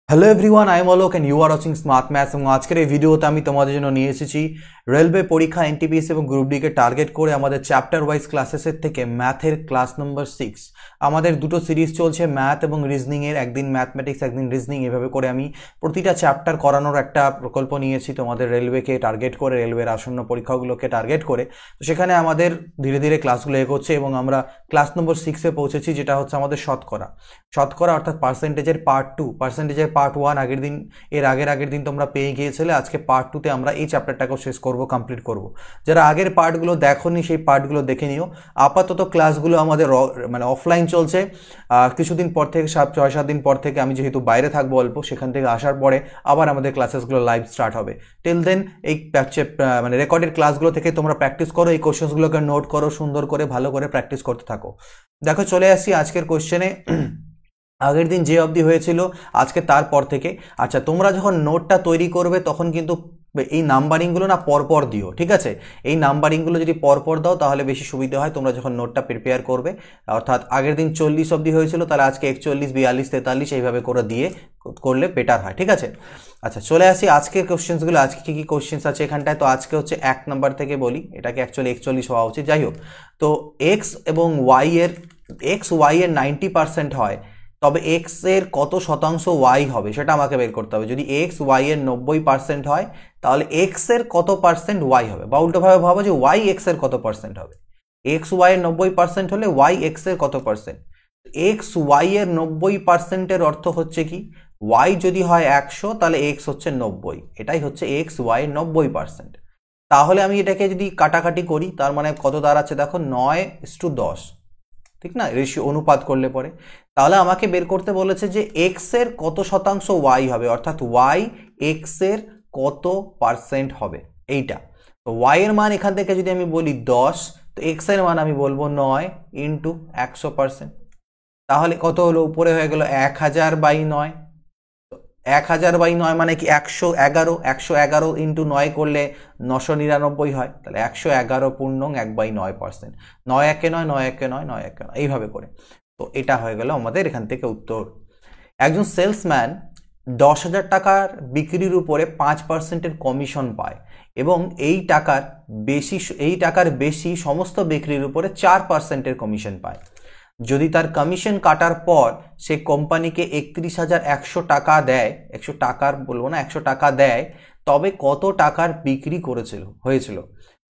Hello everyone, I am Alok and you are watching smart maths. এবং আজকের এই ভিডিওতে আমি তোমাদের জন্য নিয়ে এসেছি রেলওয়ে পরীক্ষা, এনটিপিসি এবং গ্রুপ ডিকে টার্গেট করে আমাদের চ্যাপ্টার ওয়াইজ ক্লাসেসের থেকে ম্যাথের ক্লাস নম্বর 6। আমাদের দুটো সিরিজ চলছে, ম্যাথ এবং রিজনিংয়ের। একদিন ম্যাথমেটিক্স, একদিন রিজনিং, এভাবে করে আমি প্রতিটা চ্যাপ্টার করানোর একটা প্রকল্প নিয়েছি তোমাদের রেলওয়েকে টার্গেট করে, রেলওয়ের আসন্ন পরীক্ষাগুলোকে টার্গেট করে। তো সেখানে আমাদের ধীরে ধীরে ক্লাসগুলো এগোচ্ছে এবং আমরা ক্লাস নম্বর 6-এ পৌঁছেছি, যেটা হচ্ছে আমাদের শতকরা অর্থাৎ পার্সেন্টেজের পার্ট 2। পার্সেন্টেজের পার্ট 1 আগের দিন তোমরা পেয়ে গিয়েছিলে। আজকে পার্ট 2-তে আমরা এই চ্যাপ্টারটাকেও শেষ করব, কমপ্লিট করব। যারা আগের পার্টগুলো দেখোনি সেই পার্টগুলো দেখে নিও। আপাতত ক্লাসগুলো আমাদের অফলাইন চলছে। কিছুদিন পর থেকে 6-7 দিন পর থেকে আমি যেহেতু বাইরে থাকবো অল্প, সেখান থেকে আসার পরে আবার আমাদের ক্লাসেসগুলো লাইভ স্টার্ট হবে। টিল দেন এই রেকর্ডেড ক্লাসগুলো থেকে তোমরা প্র্যাকটিস করো, এই কোশ্চেন্সগুলোকে নোট করো, সুন্দর করে ভালো করে প্র্যাকটিস করতে থাকো। দেখো, চলে আসি আজকের কোশ্চেনে। আগের দিন যে অবধি হয়েছিল আজকে তারপর থেকে। আচ্ছা, তোমরা যখন নোটটা তৈরি করবে তখন কিন্তু এই নাম্বারিংগুলো না পরপর দিও, ঠিক আছে? এই নাম্বারিংগুলো যদি পরপর দাও তাহলে বেশি সুবিধা হয় তোমরা যখন নোটটা প্রিপেয়ার করবে। অর্থাৎ আগের দিন 40 অবধি হয়েছিল, তাহলে আজকে 41, 42, 43 এইভাবে করে দিয়ে করলে বেটার হয়, ঠিক আছে? আচ্ছা, চলে আসি আজকের কোশ্চেন্সগুলো। আজকে কী কী কোশ্চেন্স আছে এখানটায়। তো আজকে হচ্ছে 1 নাম্বার থেকে বলি, এটাকে অ্যাকচুয়ালি 41 হওয়া উচিত, যাই হোক। তো এক্স ওয়াই এর 90% হয়, তবে এক্স এর কত শতাংশ ওয়াই হবে সেটা আমাকে বের করতে হবে। যদি এক্স ওয়াই এর 90% হয় তাহলে এক্স এর কত পার্সেন্ট ওয়াই হবে, বা উল্টোভাবে ভাবো যে ওয়াই এক্স এর কত পার্সেন্ট হবে। এক্স ওয়াই এর 90% হলে ওয়াই এক্স এর কত পার্সেন্ট। এক্স ওয়াই এর 90%-এর অর্থ হচ্ছে কি, ওয়াই যদি হয় 100 তাহলে এক্স হচ্ছে 90, এটাই হচ্ছে এক্স ওয়াই এর 90%। তাহলে আমি এটাকে যদি কাটাকাটি করি তার মানে কত দাঁড়াচ্ছে দেখো, 9:10, ঠিক না? রেশিও অনুপাত করলে পরে তাহলে আমাকে বের করতে বলেছে যে এক্স এর কত শতাংশ ওয়াই হবে, অর্থাৎ ওয়াই এক্স এর কত পার্সেন্ট হবে এইটা। তো ওয়াই এর মান এখান থেকে যদি আমি বলি 10, তো এক্স এর মান আমি বলবো 9 ইন্টু 100%। তাহলে কত হলো, উপরে হয়ে গেল 1000/9। 1000/9 মানে কি 111 ইন্টু 9 করলে 999 হয়, তাহলে 111.1/9%। 9 এইভাবে করে। তো এটা হয়ে গেল আমাদের এখান থেকে উত্তর। একজন সেলসম্যান 10,000 টাকার বিক্রির উপরে 5%-এর কমিশন পায় এবং এই টাকার বেশি সমস্ত বিক্রির উপরে 4%-এর কমিশন পায়। যদি তার কমিশন কাটার পর সে কোম্পানিকে 31,100 টাকা দেয়, 100 টাকা দেয়, তবে কত টাকার বিক্রি হয়েছিল।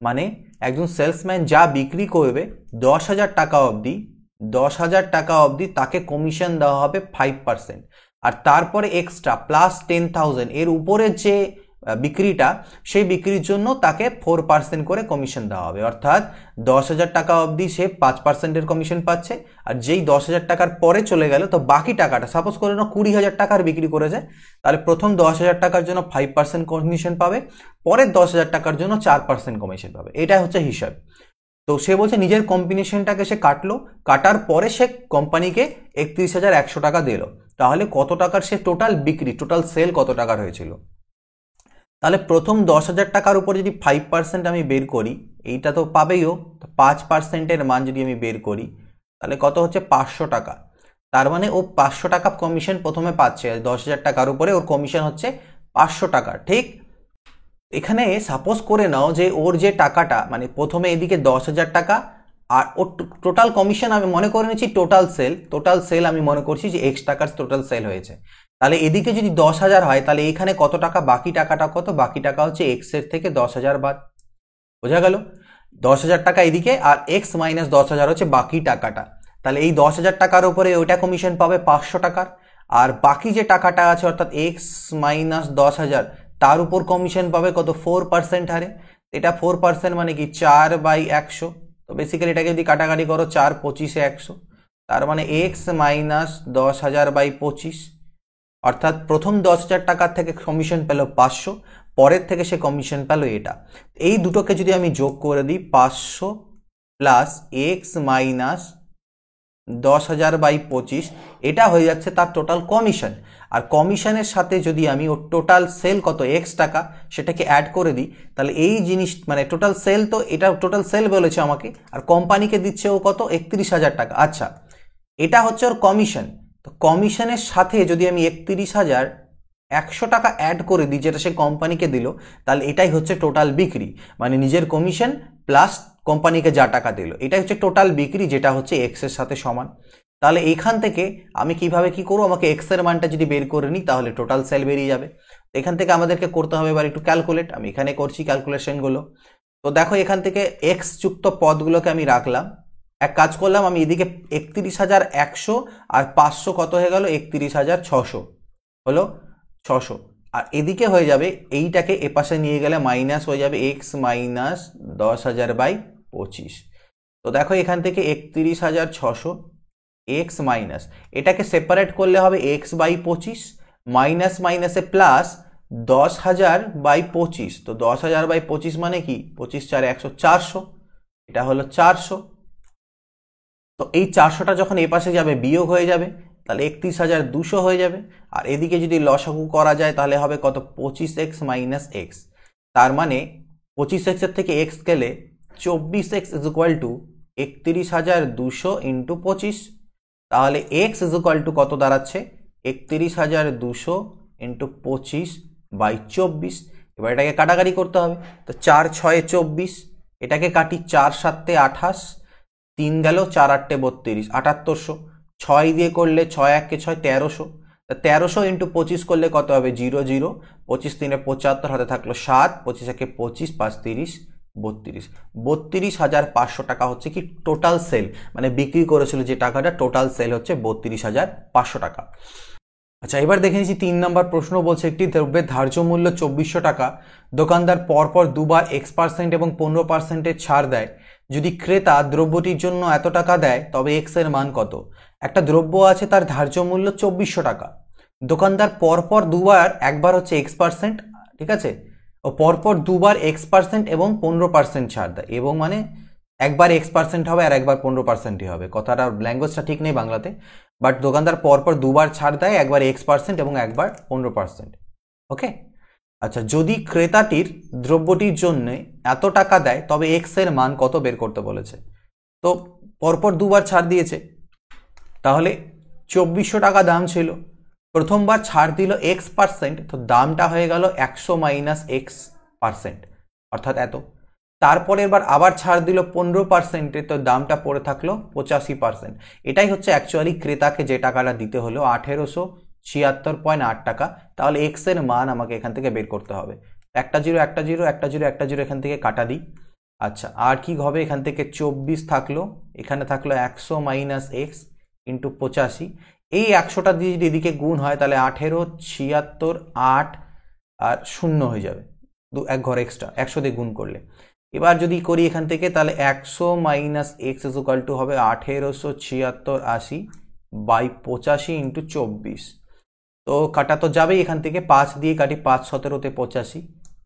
মানে একজন সেলসম্যান যা বিক্রি করবে 10,000 টাকা অবধি তাকে কমিশন দেওয়া হবে 5%। আর তারপরে এক্সট্রা প্লাস 10,000 এর উপরে যে বিক্রিটা, সেই বিক্রির জন্য তাকে 4% করে কমিশন দেওয়া হবে। অর্থাৎ 10,000 টাকা অবধি সে 5%-এর কমিশন পাচ্ছে, আর যেই 10,000 টাকার পরে চলে গেল তো বাকি টাকাটা, সাপোজ করে না 20,000 টাকার বিক্রি করেছে, তাহলে প্রথম 10,000 টাকার জন্য 5% কমিশন পাবে, পরের 10,000 টাকার জন্য 4% কমিশন পাবে। এটা হচ্ছে হিসাব। তো সে বলছে নিজের কম্বিনেশনটাকে সে কাটার পরে সে কোম্পানিকে 31,100 টাকা দিল। তাহলে কত টাকার সে টোটাল সেল কত টাকার হয়েছিল। তাহলে প্রথম 10,000 টাকার উপর যদি 5% আমি বের করি, এইটা তো পাবেইও, 5%-এর মান যদি আমি বের করি তাহলে কত হচ্ছে 500 টাকা। তার মানে ও 500 টাকা কমিশন প্রথমে পাচ্ছে, 10,000 টাকার উপরে ওর কমিশন হচ্ছে 500 টাকা, ঠিক? এখানে সাপোজ করে নাও যে ওর যে টাকাটা, মানে প্রথমে এদিকে 10,000 টাকা আর ওর টোটাল কমিশন আমি মনে করে নিচ্ছি টোটাল সেল আমি মনে করছি যে এক্স টাকার টোটাল সেল হয়েছে। তাহলে এদিকে যদি 10,000 হয় তাহলে এখানে কত টাকা, বাকি টাকাটা কত, বাকি টাকা হচ্ছে এক্স এর থেকে 10,000 বাদ। বোঝা গেল? 10,000 টাকা এদিকে আর এক্স মাইনাস 10,000 হচ্ছে বাকি টাকাটা। তাহলে এই 10,000 টাকার উপরে ওইটা কমিশন পাবে 500 টাকার, আর বাকি যে টাকাটা আছে অর্থাৎ এক্স মাইনাস 10,000 তার উপর কমিশন পাবে কত, 4% হারে। এটা 4% মানে কি 4/100। তো বেসিক্যালি এটাকে যদি কাটাকাটি করো 4/25-এ 100, তার মানে এক্স মাইনাস 10,000/25। অর্থাৎ প্রথম 10,000 টাকার থেকে কমিশন পেল 500, পরের থেকে সে কমিশন পেল এটা। এই দুটোকে যদি আমি যোগ করে দিই, 500 প্লাস এক্স মাইনাস 10,000/25, এটা হয়ে যাচ্ছে তার টোটাল কমিশন। আর কমিশনের সাথে যদি আমি ওর টোটাল সেল কত এক্স টাকা সেটাকে অ্যাড করে দিই, তাহলে এই জিনিস মানে টোটাল সেল, তো এটা টোটাল সেল বলেছে আমাকে, আর কোম্পানিকে দিচ্ছে ও কত, 31,000 টাকা। আচ্ছা, এটা হচ্ছে ওর কমিশন। তো কমিশনের সাথে যদি আমি 31,000 100 টাকা অ্যাড করে দিই যেটা সে কোম্পানিকে দিল, তাহলে এটাই হচ্ছে টোটাল বিক্রি, মানে নিজের কমিশন প্লাস কোম্পানিকে যা টাকা দিল, এটাই হচ্ছে টোটাল বিক্রি, যেটা হচ্ছে এক্স এর সাথে সমান। তাহলে এখান থেকে আমি কিভাবে কি করবো, আমাকে এক্স এর মানটা যদি বের করে নিই তাহলে টোটাল সেল বেরিয়ে যাবে। এখান থেকে আমাদেরকে করতে হবে এবার একটু ক্যালকুলেট, আমি এখানে করছি ক্যালকুলেশনগুলো। তো দেখো এখান থেকে এক্স যুক্ত পদগুলোকে আমি রাখলাম, এক কাজ করলাম, আমি এদিকে 31,100 আর 500 কত হয়ে গেল, 31,600 হলো 600, আর এদিকে হয়ে যাবে এইটাকে এপাশে নিয়ে গেলে মাইনাস হয়ে যাবে এক্স মাইনাস 10,000/25। তো দেখো এখান থেকে 31,600 এক্স মাইনাস, এটাকে সেপারেট করলে হবে x/25 মাইনাস মাইনাসে প্লাস 10,000/25। তো 10,000/25 মানে কি, 25 4 100, 400, এটা হলো 400। তো এই 400টা যখন এ পাশে যাবে বিয়োগ হয়ে যাবে, তাহলে 31,200 হয়ে যাবে। আর এদিকে যদি লসাগু করা যায় তাহলে হবে কত, 25x মাইনাস এক্স। তার মানে 25x এর থেকে এক্স গেলে 24x is equal to 31,200 into 25। তাহলে এক্স ইজ ইকুয়াল টু কত দাঁড়াচ্ছে, 31,200 ইন্টু 25/24। এবার এটাকে কাটাকাটি করতে হবে, তো 4 6 24, এটাকে কাটি 4 7 28, 3 গেল 4 8 32, 7800। 6 দিয়ে করলে 6 1 6 1300, 1300 ইন্টু 25 করলে কত হবে, 0 0, 25 3 75, হাতে থাকলো 7, 25 1 25, 5 30, 32, 32,500 টাকা হচ্ছে কি টোটাল সেল, মানে বিক্রি করেছিল যে টাকাটা, টোটাল সেল হচ্ছে 32,500 টাকা। আচ্ছা এবার দেখে নিচ্ছি 3 নম্বর প্রশ্ন বলছে, একটি দ্রব্যের ধার্য মূল্য 2400 টাকা, দোকানদার পরপর দুবার X% এবং 15% ছাড় দেয়, যদি ক্রেতা দ্রব্যটির জন্য এত টাকা দেয় তবে এক্স এর মান কত। একটা দ্রব্য আছে, তার ধার্য মূল্য 2400 টাকা, দোকানদার পরপর দুবার, একবার হচ্ছে X%, ঠিক আছে, ও পরপর দুবার X% এবং 15% ছাড় দেয়, এবং মানে একবার X% হবে আর একবার 15%ই হবে, কথাটা ল্যাঙ্গুয়েজটা ঠিক নেই বাংলাতে, বাট দোকানদার পরপর দুবার ছাড় দেয়, একবার X% এবং একবার 15%। ওকে, আচ্ছা যদি ক্রেতাটির দ্রব্যটির জন্য এত টাকা দেয় তবে এক্স এর মান কত বের করতে বলেছে। তো পরপর দুবার ছাড় দিয়েছে, তাহলে 2400 টাকা দাম ছিল, প্রথমবার ছাড় দিল X%, তো দামটা হয়ে গেল 100 মাইনাস X%, অর্থাৎ এত। তারপরের বার আবার ছাড় দিল 15%, তো দামটা পড়ে থাকলো 85%। এটাই হচ্ছে অ্যাকচুয়ালি ক্রেতাকে যে টাকাটা দিতে হলো 1876.8 টাকা। তাহলে এক্স এর মান আমাকে এখান থেকে বের করতে হবে, একটা জিরো একটা জিরো একটা জিরো একটা জিরো এখান থেকে কাটা দিই। আচ্ছা আর কি হবে, এখান থেকে 24 থাকলো, এখানে থাকলো 100 মাইনাস এক্স ইন্টু 85, এই 100টা দিয়ে যদি এদিকে গুণ হয় তাহলে 18 76 8 আর 0 হয়ে যাবে, এক ঘর এক্সট্রা 100 দিয়ে গুণ করলে। এবার যদি করি এখান থেকে তাহলে 100 minus x is equal to হবে 1876/80/85 ইন্টু 24। তো কাটা তো যাবেই, এখান থেকে 5 দিয়ে কাটি, 5 17 85,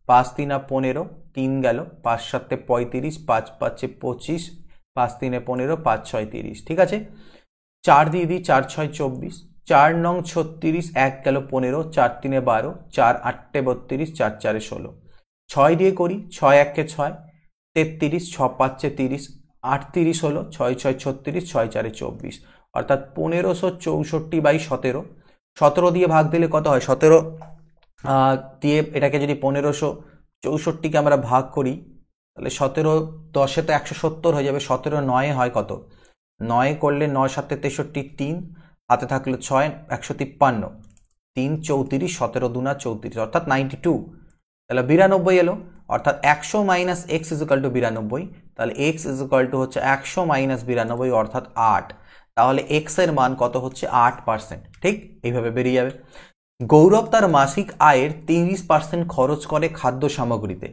5 3 15, 3 গেল, 5 7 35, 5 5 25, 5 3 15, 5 6 30, ঠিক আছে। 4 দিয়ে দিই, 4 6 24, 4 9 36, 1 গেল 15, 4 3 12, 4 8 32, 4 4 16, 6 দিয়ে করি, 6 1 6 33, 6 5 30, 38 হলো, 6 6 36, 6 4 24, অর্থাৎ 1564/17। 17 দিয়ে ভাগ দিলে কত হয়, 17 দিয়ে এটাকে যদি 1564কে আমরা ভাগ করি তাহলে 17 10 তো 170 হয়ে যাবে, 17 9 হয় কত, 9 করলে 9 7 63, 3 হাতে থাকলো 6 153, 3 34, 17 2 34, অর্থাৎ 92, তাহলে 92 এলো, অর্থাৎ 100 minus x is equal to 92, তাহলে এক্স ইজ ইকুয়াল টু হচ্ছে 100 মাইনাস 92 অর্থাৎ 8। তাহলে এক্স এর মান কত হচ্ছে 8%, ঠিক এইভাবে বেরিয়ে যাবে। গৌরব তার মাসিক আয়ের 30% খরচ করে খাদ্য সামগ্রীতে,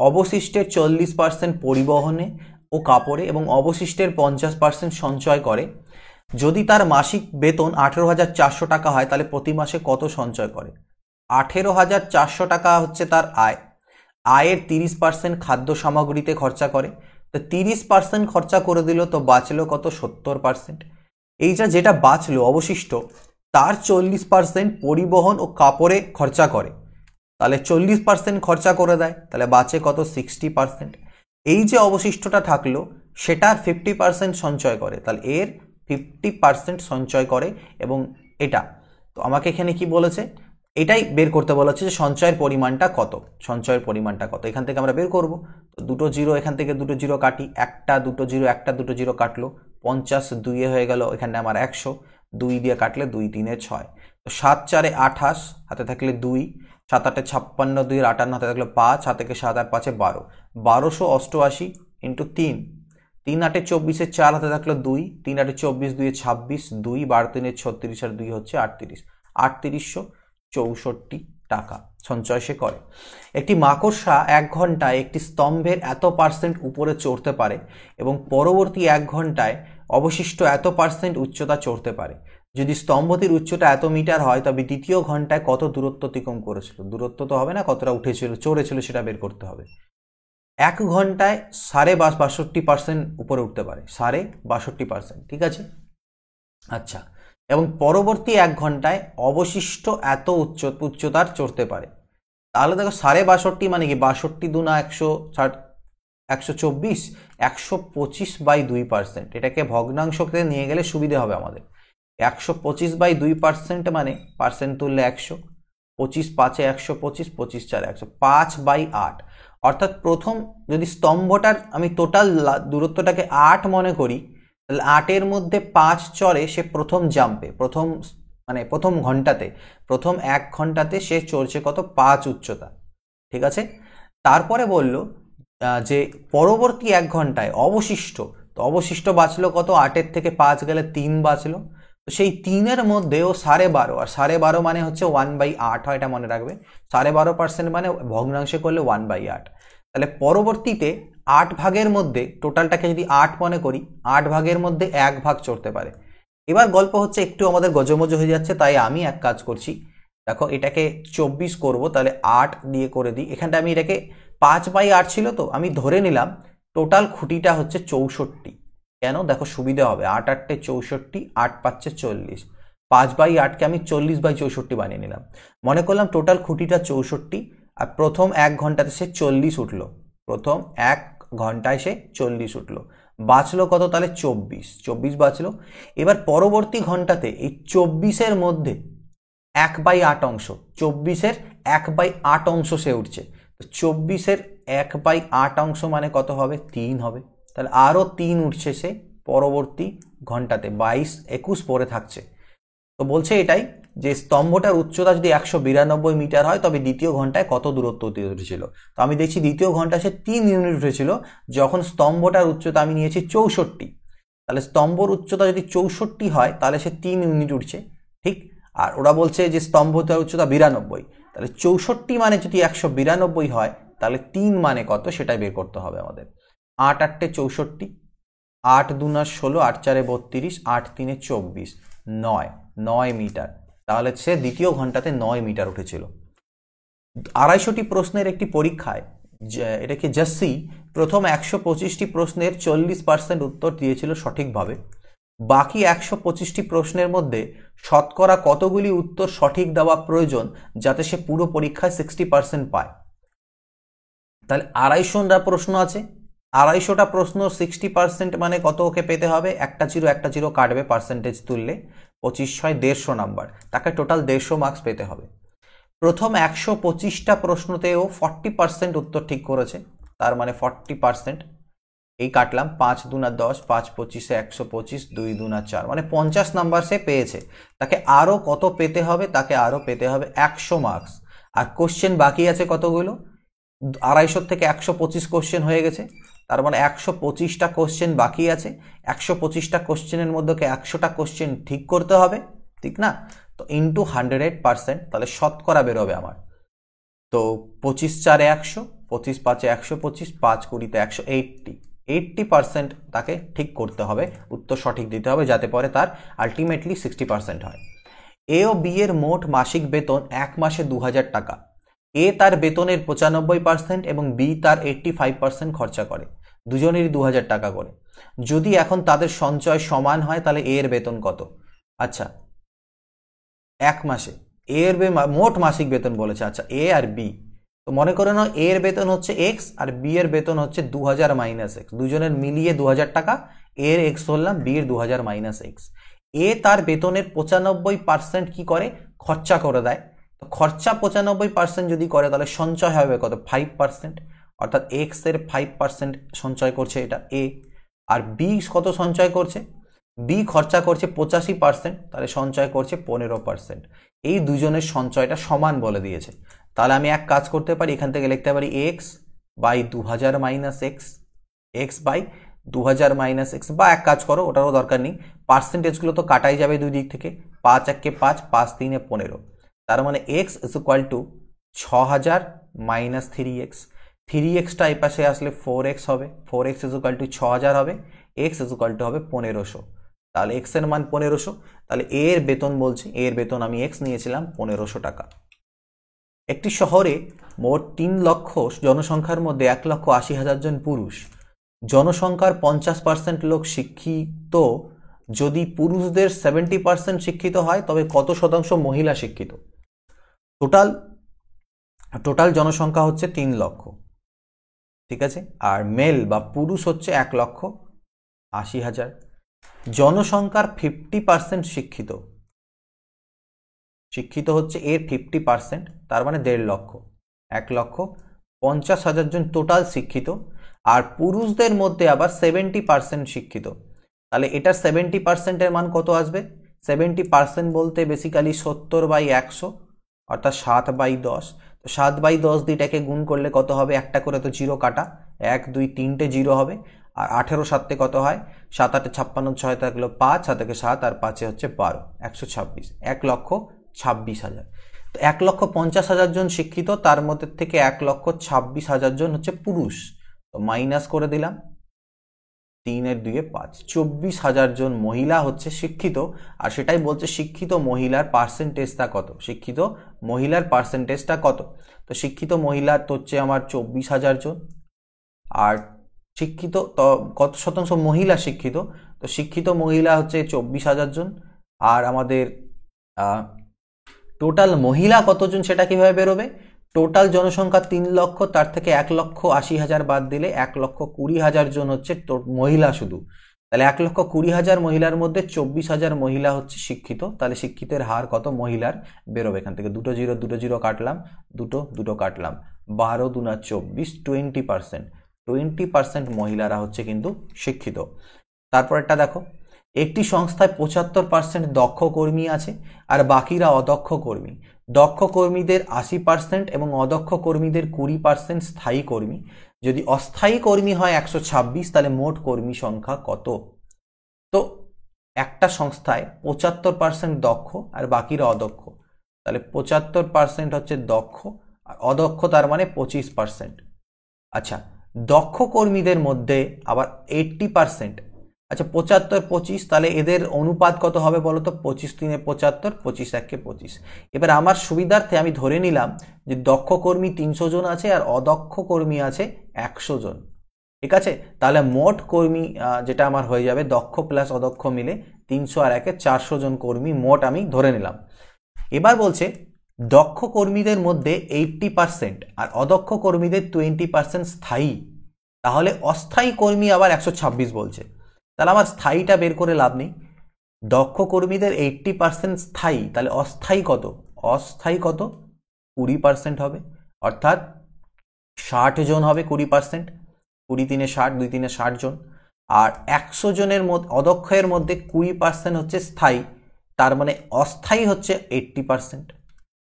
অবশিষ্টের 40% পরিবহনে ও কাপড়ে এবং অবশিষ্টের 50% সঞ্চয় করে। যদি তার মাসিক বেতন 18,400 টাকা হয় তাহলে প্রতি মাসে কত সঞ্চয় করে। 18,400 টাকা হচ্ছে তার আয়, আয়ের 30% খাদ্য সামগ্রীতে খরচা করে, তো 30% খরচা করে দিল, তো বাঁচলো কত, 70%। এইটা যেটা বাঁচলো অবশিষ্ট, তার 40% পরিবহন ও কাপড়ে খরচা করে, তাহলে 40% খরচা করে দেয়, তাহলে বাঁচে কত, 60%। এই যে অবশিষ্টটা থাকলো সেটার 50% সঞ্চয় করে, তাহলে এর 50% সঞ্চয় করে, এবং এটা তো আমাকে এখানে কি বলেছে, এটাই বের করতে বলা হচ্ছে যে সঞ্চয়ের পরিমাণটা কত, সঞ্চয়ের পরিমাণটা কত, এখান থেকে আমরা বের করব। তো দুটো জিরো, এখান থেকে দুটো জিরো কাটি, একটা দুটো জিরো কাটলো, 50 2 হয়ে গেল, এখানে আমার 100, 2 দিয়ে কাটলে 2 3 6, তো 7 4 28, হাতে থাকলে 2, 7 8 56, 2 58, হাতে থাকলে 5, হাতে থেকে 7 আর 5 12, 1288 ইন্টু 3, 3 8 24, 4 হাতে থাকলো 2, 3 8 24, 2 26, 2 12 3 36 আর 2 হচ্ছে 38, 3864 টাকা সঞ্চয় সে করে। একটি মাকড়সা 1 ঘন্টায় একটি স্তম্ভের এত % উপরে চড়তে পারে এবং পরবর্তী 1 ঘন্টায় অবশিষ্ট এত % উচ্চতা চড়তে পারে। যদি স্তম্ভটির উচ্চতা এত মিটার হয় তবে দ্বিতীয় ঘন্টায় কত দূরত্ব অতিক্রম করেছিল, দূরত্ব তো হবে না, কতটা উঠেছিল চড়েছিল সেটা বের করতে হবে। 1 ঘন্টায় 62.5% উপরে উঠতে পারে, 62.5%, ঠিক আছে। আচ্ছা, এবং পরবর্তী 1 ঘন্টায় অবশিষ্ট এত উচ্চতার চড়তে পারে। তাহলে দেখো 62.5 মানে কি, 62 দুনা 160, 124, 125/2%, এটাকে ভগ্নাংশতে নিয়ে গেলে সুবিধে হবে আমাদের। 125/2% মানে পার্সেন্ট তুললে 100, 25 5 125, 25 4 100, 5/8, অর্থাৎ প্রথম যদি স্তম্ভটার আমি টোটাল দূরত্বটাকে 8 মনে করি, তাহলে 8-এর মধ্যে 5 চড়ে সে প্রথম জাম্পে, প্রথম ঘন্টাতে, প্রথম 1 ঘন্টাতে সে চড়ছে কত, 5 উচ্চতা, ঠিক আছে। তারপরে বলল যে পরবর্তী 1 ঘন্টায় অবশিষ্ট, তো অবশিষ্ট বাঁচলো কত, 8-এর থেকে 5 গেলে 3 বাঁচলো, তো সেই 3-এর মধ্যে ও 12.5, আর 12.5 মানে হচ্ছে 1/8 হয়, এটা মনে রাখবে, 12.5% মানে ভগ্নাংশে করলে 1/8। তাহলে পরবর্তীতে 8 ভাগের মধ্যে, টোটালটাকে যদি 8 মনে করি, 8 ভাগের মধ্যে 1 ভাগ চড়তে পারে। এবার গল্প হচ্ছে একটু আমাদের গজমজো হয়ে যাচ্ছে, তাই আমি এক কাজ করছি, দেখো এটাকে 24 করব, তাহলে 8 দিয়ে করে দিই, এখানটা আমি এটাকে 5/8 ছিল, তো আমি ধরে নিলাম টোটাল খুঁটিটা হচ্ছে 64। কেন, দেখো সুবিধা হবে, 8 8 64, 8 5 40, 5/8কে আমি 40/64 বানিয়ে নিলাম, মনে করলাম টোটাল খুঁটিটা 64, আর প্রথম 1 ঘন্টাতে সে 40 উঠলো, প্রথম 1 ঘন্টায় সে 40 উঠলো, বাঁচলো কত, তাহলে 24 বাঁচলো। এবার পরবর্তী ঘন্টাতে এই 24-এর মধ্যে 1/8 অংশ, 24-এর 1/8 অংশ সে উঠছে, তো 24-এর 1/8 অংশ মানে কত হবে, 3 হবে, তাহলে আরও 3 উঠছে সে পরবর্তী ঘন্টাতে, 22 21 পরে থাকছে। তো বলছে এটাই যে স্তম্ভটার উচ্চতা যদি 192 মিটার হয় তবে দ্বিতীয় ঘন্টায় কত দূরত্ব উঠেছিল। তো আমি দেখছি দ্বিতীয় ঘন্টায় সে 3 ইউনিট উঠেছিল, যখন স্তম্ভটার উচ্চতা আমি নিয়েছি 64, তাহলে স্তম্ভর উচ্চতা যদি 64 হয় তাহলে সে 3 ইউনিট উঠছে, ঠিক। আর ওরা বলছে যে স্তম্ভটার উচ্চতা 92, তাহলে 64 মানে যদি 192 হয় তাহলে 3 মানে কত সেটাই বের করতে হবে আমাদের। 8 8 64, 8 2 16, 8 4 32, 8 3 24, 9 মিটার, তাহলে সে দ্বিতীয় ঘন্টাতে 9 মিটার উঠেছিল। 250টি প্রশ্নের একটি পরীক্ষায় এটাকে জাসি প্রথম 125টি প্রশ্নের 40% উত্তর দিয়েছিল সঠিকভাবে, বাকি 125টি প্রশ্নের মধ্যে শতকরা কতগুলি উত্তর সঠিক দেওয়া প্রয়োজন যাতে সে পুরো পরীক্ষায় 60% পায়। তাহলে 250টা প্রশ্ন আছে, 250টা প্রশ্ন 60% মানে কত ওকে পেতে হবে, একটা জিরো কাটবে পার্সেন্টেজ তুললে, 25 6 150 নাম্বার, তাকে টোটাল 150 মার্কস পেতে হবে। প্রথম 125টা প্রশ্নতে ও 40% উত্তর ঠিক করেছে, তার মানে 40%, এই কাটলাম, 5 2 10, 5 25 125, 2 2 4, মানে 50 নাম্বার সে পেয়েছে। তাকে আরও কত পেতে হবে, তাকে আরও পেতে হবে 100 মার্কস। আর কোশ্চেন বাকি আছে কতগুলো, 250 থেকে 125 কোশ্চেন হয়ে গেছে, তার মানে 125টা কোশ্চেন বাকি আছে, 125টা কোশ্চেনের মধ্যে 100টা কোশ্চেন ঠিক করতে হবে, ঠিক না। তো ইন্টু 100%, তাহলে শতকরা বেরোবে আমার, তো 25 4 100, 25 5 125, 5 20 180, 80% তাকে ঠিক করতে হবে, উত্তর সঠিক দিতে হবে, যাতে পরে তার আলটিমেটলি 60% হয়। এ ও বি এর মোট মাসিক বেতন 1 মাসে 2000 টাকা। এ তার বেতনের 95% এবং বি তার 85% খরচা করে, দুজনেরই 2000 টাকা করে। যদি এখন তাদের সঞ্চয় সমান হয় তাহলে এ এর বেতন কত। আচ্ছা, 1 মাসে এ এর মোট মাসিক বেতন বলেছে, আচ্ছা এ আর বি, তো মনে করে নাও এ এর বেতন হচ্ছে এক্স আর বি এর বেতন হচ্ছে 2000 মাইনাস এক্স, দুজনের মিলিয়ে 2000 টাকা, এ এর এক্স ধরলাম, বি এর 2000 মাইনাস এক্স। এ তার বেতনের 95% কি করে, খরচা করে দেয়, তো খরচা 95% যদি করে তাহলে সঞ্চয় হবে কত 5%, অর্থাৎ এক্স এর 5% সঞ্চয় করছে এটা এ। আর বি কত সঞ্চয় করছে, বি খরচা করছে 85%, তাহলে সঞ্চয় করছে 15%। এই দুজনের সঞ্চয়টা সমান বলে দিয়েছে। তাহলে আমি এক কাজ করতে পারি, এখান থেকে লিখতে পারি x by 2000 minus x, x by 2000 minus x, বা এক কাজ করো ওটারও দরকার নেই, পার্সেন্টেজগুলো তো কাটাই যাবে দুই দিক থেকে, 5 একে 5, 5 3 15। তার মানে x is equal to 6000 minus 3x, 3xটা এই পাশে আসলে 4x হবে, 4x ইজ ইকুয়াল টু 6000 হবে, x ইজ ইকুয়াল টু হবে 1500। তাহলে x এর মান 1500, তাহলে a এর বেতন বলছি, a এর বেতন আমি x নিয়েছিলাম 1500 টাকা। একটি শহরে মোট 3 লক্ষ জনসংখ্যার মধ্যে 1,80,000 জন পুরুষ, জনসংখ্যার 50% লোক শিক্ষিত, যদি পুরুষদের 70% শিক্ষিত হয় তবে কত শতাংশ মহিলা শিক্ষিত? টোটাল জনসংখ্যা হচ্ছে 3 লক্ষ, ঠিক আছে, আর মেল বা পুরুষ হচ্ছে 1,80,000। জনসংখ্যার 50% শিক্ষিত, শিক্ষিত হচ্ছে এর 50%, তার মানে 1.5 লক্ষ, 1,50,000 জন টোটাল শিক্ষিত, আর পুরুষদের মধ্যে আবার 70% শিক্ষিত। তাহলে এটার 70%-এর মান কত আসবে? 70% বলতে বেসিক্যালি 70/100, অর্থাৎ 7/10। তো 7/10 দিটাকে গুণ করলে কত হবে? একটা করে তো জিরো কাটা, 1 2 3টে জিরো হবে। আর 18 7 কত হয়? 7 8 56, 6 থাকলো 5, 7 7 আর 5 হচ্ছে 12, 126, 1,26,000। তো 1,50,000 জন শিক্ষিত, তার মধ্যে থেকে 1,26,000 জন হচ্ছে পুরুষ, তো মাইনাস করে দিলাম, 3 এর 2 এ 5, 24,000 জন মহিলা হচ্ছে শিক্ষিত। আর সেটাই বলছে শিক্ষিত মহিলার পার্সেন্টেজটা কত, শিক্ষিত মহিলার পার্সেন্টেজটা কত। তো শিক্ষিত মহিলার তো হচ্ছে আমার 24,000 জন, আর শিক্ষিত তো কত শতাংশ মহিলা শিক্ষিত, তো শিক্ষিত মহিলা হচ্ছে 24,000 জন। আর আমাদের টোটাল মহিলা কতজন সেটা কিভাবে বেরোবে? টোটাল জনসংখ্যা 3 লক্ষ, তার থেকে 1,80,000 বাদ দিলে 1,20,000 জন হচ্ছে মহিলা শুধু। তাহলে 1,20,000 মহিলার মধ্যে 24,000 মহিলা হচ্ছে শিক্ষিত। তাহলে শিক্ষিতের হার কত মহিলার বেরোবে? এখান থেকে দুটো জিরো কাটলাম, দুটো কাটলাম, 12 2 24, 20%, 20% মহিলারা হচ্ছে কিন্তু শিক্ষিত। তারপর একটা দেখো, একটি সংস্থায় 75% দক্ষ কর্মী আছে আর বাকিরা অদক্ষ কর্মী। দক্ষ কর্মীদের 80% এবং অদক্ষ কর্মীদের 20% স্থায়ী কর্মী। যদি অস্থায়ী কর্মী হয় 126, তাহলে মোট কর্মী সংখ্যা কত? তো একটা সংস্থায় 75% দক্ষ আর বাকিরা অদক্ষ, তাহলে 75% হচ্ছে দক্ষ আর অদক্ষ, তার মানে 25%। আচ্ছা, দক্ষ কর্মীদের মধ্যে আবার 80%, আচ্ছা 75 25, তাহলে এদের অনুপাত কত হবে বলো তো? 25 3 75, 25 1 25। এবার আমার সুবিধার্থে আমি ধরে নিলাম যে দক্ষ কর্মী 300 জন আছে আর অদক্ষ কর্মী আছে 100 জন, ঠিক আছে। তাহলে মোট কর্মী যেটা আমার হয়ে যাবে দক্ষ প্লাস অদক্ষ মিলে 300 আর 1 400 জন কর্মী মোট আমি ধরে নিলাম। এবার বলছে দক্ষ কর্মীদের মধ্যে 80% আর অদক্ষ কর্মীদের 20% স্থায়ী, তাহলে অস্থায়ী কর্মী আবার 126 বলছে। তাহলে আমার স্থায়ীটা বের করে লাভ নেই। দক্ষ কর্মীদের 80% স্থায়ী, তাহলে অস্থায়ী কত? অস্থায়ী কত? 20% হবে, অর্থাৎ 60 জন হবে 20%, 20 3 60, 2 3 60 জন। আর 100 জনের মধ্যে অদক্ষের মধ্যে 20% হচ্ছে স্থায়ী, তার মানে অস্থায়ী হচ্ছে 80%,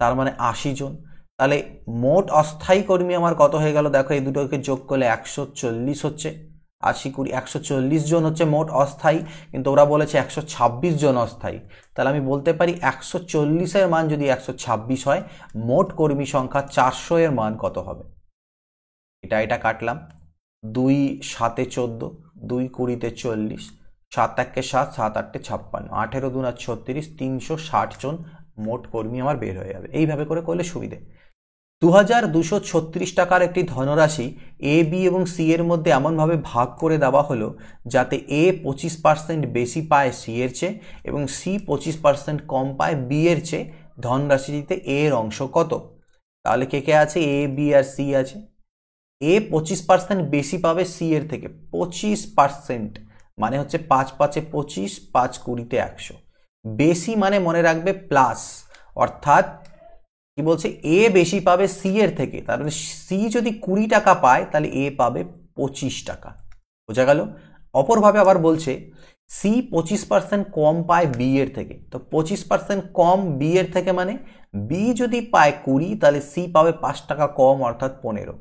তার মানে 80 জন। তাহলে মোট অস্থায়ী কর্মী আমার কত হয়ে গেল? দেখো এই দুটোকে যোগ করলে 140 হচ্ছে, 80 20 140 জন হচ্ছে মোট অস্থায়ী, কিন্তু ওরা বলেছে 126 জন অস্থায়ী। তাহলে আমি বলতে পারি 140-এর মান যদি 126 হয়, মোট কর্মী সংখ্যা 400 এর মান কত হবে? এটা কাটলাম, 2 7 14, 2 20 40, 7 1 7, 7 8 56, 18 2 36, 360 জন মোট কর্মী আমার বের হয়ে যাবে। এইভাবে করে করলে সুবিধে। 2236 টাকার একটি ধনরাশি এ বি এবং সি এর মধ্যে এমনভাবে ভাগ করে দেওয়া হলো যাতে এ 25% বেশি পায় সি এর চেয়ে এবং সি 25% কম পায় বি এর চেয়ে। ধনরাশিটিতে এ এর অংশ কত? তাহলে কে কে আছে? এ বি আর সি আছে। এ 25% বেশি পাবে সি এর থেকে, 25% মানে হচ্ছে 5 5 25, 5 20 100। বেশি মানে মনে রাখবে প্লাস, অর্থাৎ কি বলছে, এ বেশি পাবে সি এর থেকে, তার মানে সি যদি 20 টাকা পায় তাহলে এ পাবে 25 টাকা। বোঝা গেল? অপরভাবে আবার বলছে সি 25% কম পায় বি এর থেকে, তো 25% কম বি এর থেকে মানে বি যদি পায় 20 তাহলে সি পাবে 5 টাকা কম অর্থাৎ 15।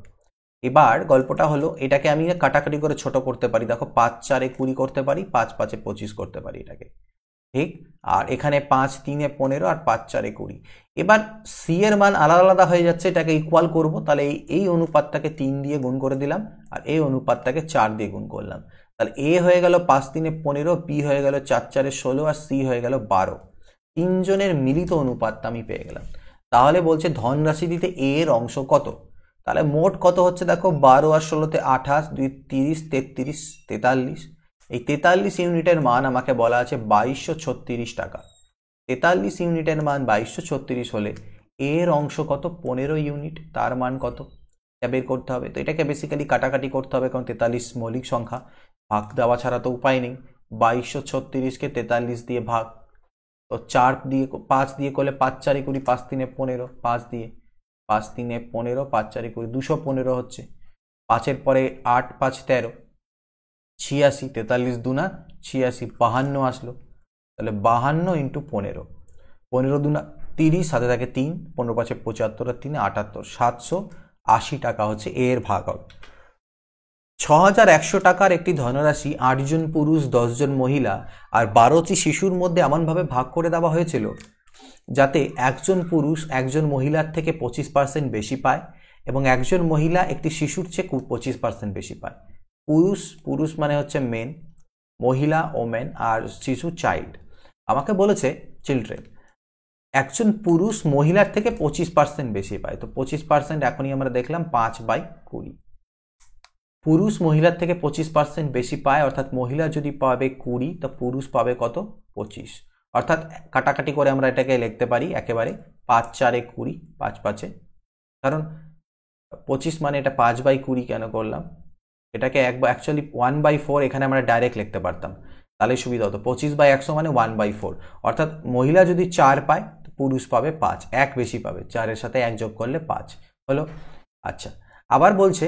এবার গল্পটা হলো, এটাকে আমি কাটাকাটি করে ছোট করতে পারি, দেখো 5 4 20 করতে পারি, 5 5 25 করতে পারি এটাকে, ঠিক। আর এখানে 5 3 15 আর 5 4 20। এবার সি এর মান আলাদা আলাদা হয়ে যাচ্ছে, এটাকে ইকুয়াল করব, তাহলে এই অনুপাতটাকে 3 দিয়ে গুণ করে দিলাম আর এই অনুপাতটাকে 4 দিয়ে গুণ করলাম, তাহলে এ হয়ে গেল 5 3 15, বি হয়ে গেল 4 4 16 আর সি হয়ে গেল 12। তিনজনের মিলিত অনুপাতটা আমি পেয়ে গেলাম। তাহলে বলছে ধনরাশি দিতে এ এর অংশ কত, তাহলে মোট কত হচ্ছে দেখো, 12 আর 16তে 28, 2 30, 33, 43। এই 43 ইউনিটের মান আমাকে বলা আছে 2236 টাকা। 43 ইউনিটের মান 2236 হলে এর অংশ কত, 15 ইউনিট, তার মান কত এটা বের করতে হবে। তো এটাকে বেসিক্যালি কাটাকাটি করতে হবে, কারণ 43 মৌলিক সংখ্যা, ভাগ দেওয়া ছাড়া তো উপায় নেই। 2236কে 43 দিয়ে ভাগ, তো 4 দিয়ে 5 দিয়ে করলে 5 4 20, 5 3 15, 5 দিয়ে 5 3 15, 5 4 20, 215 হচ্ছে। 5-এর পরে 8 5 13, 86, 43 দুনা 86, 52 আসলো, তাহলে 52 ইন্টু 15, 15 দুনা 30, সাথে থাকে 3, 15 5 75 আর 3 78, 780 টাকা হচ্ছে এর ভাগ হবে। 6100 টাকার একটি ধনরাশি 8 জন পুরুষ 10 জন মহিলা আর 12টি শিশুর মধ্যে এমনভাবে ভাগ করে দেওয়া হয়েছিল যাতে একজন পুরুষ একজন মহিলার থেকে 25% বেশি পায় এবং একজন মহিলা একটি শিশুর চেয়ে 25% বেশি পায়। পুরুষ মানে হচ্ছে মেন, মহিলা ওমেন, আর শিশু চাইল্ড। আমাকে বলেছে চিলড্রেন। একজন পুরুষ মহিলার থেকে 25% বেশি পায়, তো 25% এখনই আমরা দেখলাম 5/20। পুরুষ মহিলার থেকে 25% বেশি পায়, অর্থাৎ মহিলা যদি পাবে 20 তো পুরুষ পাবে কত, 25। অর্থাৎ কাটাকাটি করে আমরা এটাকে লিখতে পারি একেবারে 5 4 20, 5 5, কারণ 25 মানে এটা 5/20 কেন করলাম, এটাকে অ্যাকচুয়ালি 1/4 এখানে আমরা ডাইরেক্ট লিখতে পারতাম, তাহলে সুবিধা হতো। 25/100 মানে 1/4, অর্থাৎ মহিলা যদি 4 পায় তো পুরুষ পাবে 5, এক বেশি পাবে, 4-এর সাথে 1 যোগ করলে 5 হলো। আচ্ছা, আবার বলছে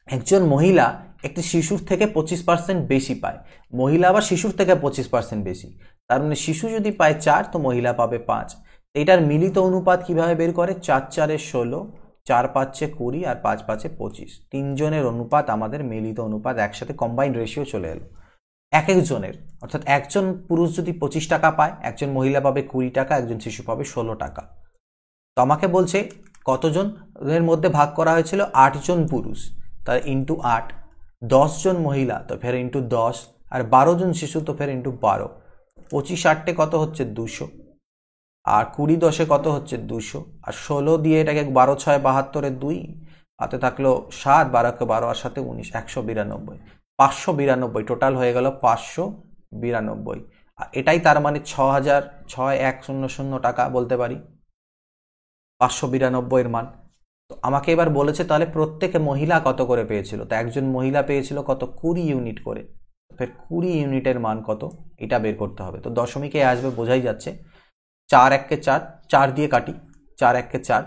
একজন মহিলা একটি শিশুর থেকে 25% বেশি পায়, মহিলা আবার শিশুর থেকে 25% বেশি, তার মানে শিশু যদি পায় 4 তো মহিলা পাবে 5। এটার মিলিত অনুপাত কিভাবে বের করে, 4 4 16, 4 5 20 আর 5 5 25। তিনজনের অনুপাত আমাদের মিলিত অনুপাত একসাথে কম্বাইন্ড রেশিও চলে এলো এক একজনের, অর্থাৎ একজন পুরুষ যদি 25 টাকা পায়, একজন মহিলা পাবে 20 টাকা, একজন শিশু পাবে 16 টাকা। তো আমাকে বলছে কতজনের মধ্যে ভাগ করা হয়েছিল, 8 জন পুরুষ, তার ইন্টু 8, 10 জন মহিলা তো ফের ইন্টু 10, আর 12 জন শিশু তো ফের ইন্টু 12। 25 8 কত হচ্ছে 200, আর 20 10 কত হচ্ছে 200, আর 16 দিয়ে এটাকে 12 6 72 2, হাতে থাকলো 7, 12 কে 12 আর সাথে 19, 192, 592 টোটাল হয়ে গেল 592। আর এটাই তার মানে 6100 টাকা বলতে পারি 592 এর মান। তো আমাকে এবার বলেছে তাহলে প্রত্যেকে মহিলা কত করে পেয়েছিল, তো একজন মহিলা পেয়েছিল কত, 20 ইউনিট করে, ফের 20 ইউনিটের মান কত এটা বের করতে হবে। তো দশমিকে আসবে, বোঝাই যাচ্ছে। 4 1 কে 4, 4 দিয়ে কাটি, 4 1 কে 4,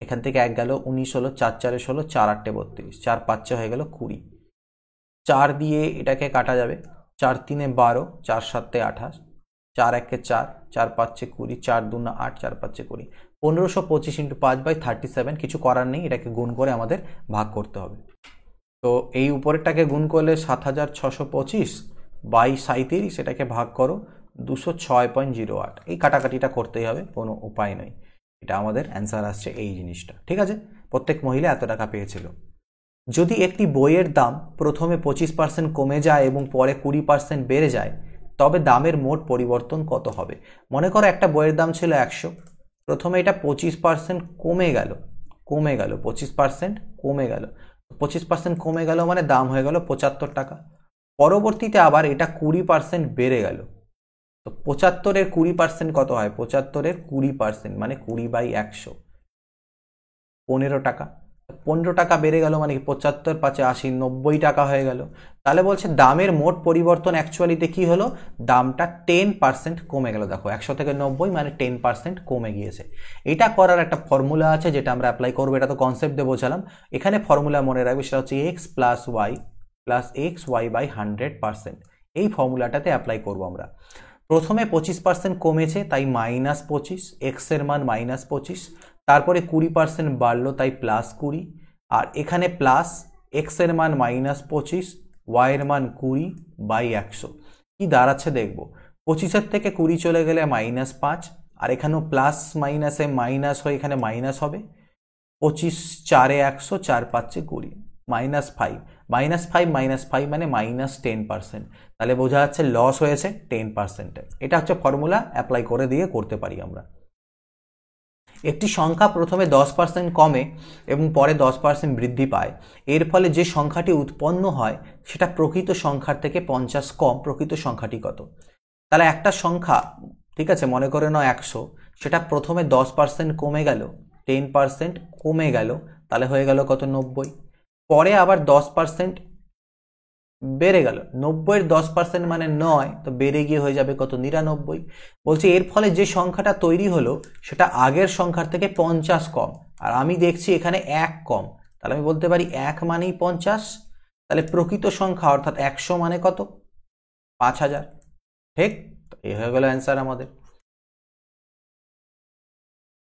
এখান থেকে 1 গেল, 19 হলো, 4 4 16, 4 8 32, 4 5 হয়ে গেল 20। 4 দিয়ে এটাকে কাটা যাবে, 4 3 12, 4 7 28, 4 1 4, 4 5 20, 4 2 8, 4 5 20, 1525 ইন্টু 5/37। কিছু করার নেই, এটাকে গুণ করে আমাদের ভাগ করতে হবে। তো এই উপরেরটাকে গুণ করলে 7625 বাই 37, এটাকে ভাগ করো 206.08। এই কাটাকাটিটা করতেই হবে, কোনো উপায় নেই, এটা আমাদের অ্যান্সার আসছে এই জিনিসটা। ঠিক আছে, প্রত্যেক মহিলা এত টাকা পেয়েছিল। যদি একটি বইয়ের দাম প্রথমে 25% কমে যায় এবং পরে 20% বেড়ে যায়, তবে দামের মোট পরিবর্তন কত হবে। মনে করো একটা বইয়ের দাম ছিল 100, প্রথমে এটা 25% কমে গেল, 25% কমে গেল, 25% কমে গেল মানে দাম হয়ে গেল 75 টাকা। পরবর্তীতে আবার এটা 20% বেড়ে গেল, তো 75-এর 20% কত হয়, 75-এর 20% মানে 20/100, 15 টাকা। 15 টাকা বেড়ে গেল মানে 75 5 80 90 টাকা হয়ে গেল। তাহলে বলছে দামের মোট পরিবর্তন অ্যাকচুয়ালিতে কি হলো, দামটা 10% কমে গেল। দেখো 100 থেকে 90 মানে 10% কমে গিয়েছে। এটা করার একটা ফর্মুলা আছে যেটা আমরা অ্যাপ্লাই করবো, এটা তো কনসেপ্ট দিয়ে বোঝালাম। এখানে ফর্মুলা মনে রাখবে, সেটা হচ্ছে x plus y plus x y by 100%। এই ফর্মুলাটাতে অ্যাপ্লাই করবো আমরা। প্রথমে 25% কমেছে তাই -25, এক্স এর মান -25, তারপরে 20% বাড়লো তাই +20, আর এখানে প্লাস এক্স এর মান -25, ওয়াই এর মান 20 বাই 100। কি দাঁড়াচ্ছে দেখবো, 25 থেকে 20 চলে গেলে -5, আর এখানেও প্লাস মাইনাসে মাইনাস হয়ে এখানে মাইনাস হবে। 25 4 এ 100, 4 5 20, -5 -5 মানে -10%। তাহলে বোঝা যাচ্ছে লস হয়েছে 10%। এটা হচ্ছে ফর্মুলা, অ্যাপ্লাই করে দিয়ে করতে পারি আমরা। একটি সংখ্যা প্রথমে 10% কমে এবং পরে 10% বৃদ্ধি পায়, এর ফলে যে সংখ্যাটি উৎপন্ন হয় সেটা প্রকৃত সংখ্যার থেকে 50 কম। প্রকৃত সংখ্যাটি কত? তাহলে একটা সংখ্যা, ঠিক আছে, মনে করে নাও 100, সেটা প্রথমে 10% কমে গেল, 10% কমে গেল, তাহলে হয়ে গেল কত, 90। পরে আবার 10% বেড়ে গেল, 90-এর 10% মানে 9, তো বেড়ে গিয়ে হয়ে যাবে কত, 99। বলছে এর ফলে যে সংখ্যাটা তৈরি হলো সেটা আগের সংখ্যার থেকে 50 কম, আর আমি দেখছি এখানে 1 কম, তাহলে আমি বলতে পারি 1 মানেই 50। তাহলে প্রকৃত সংখ্যা অর্থাৎ 100 মানে কত, 5000। ঠিক, এই হয়ে গেল অ্যান্সার আমাদের।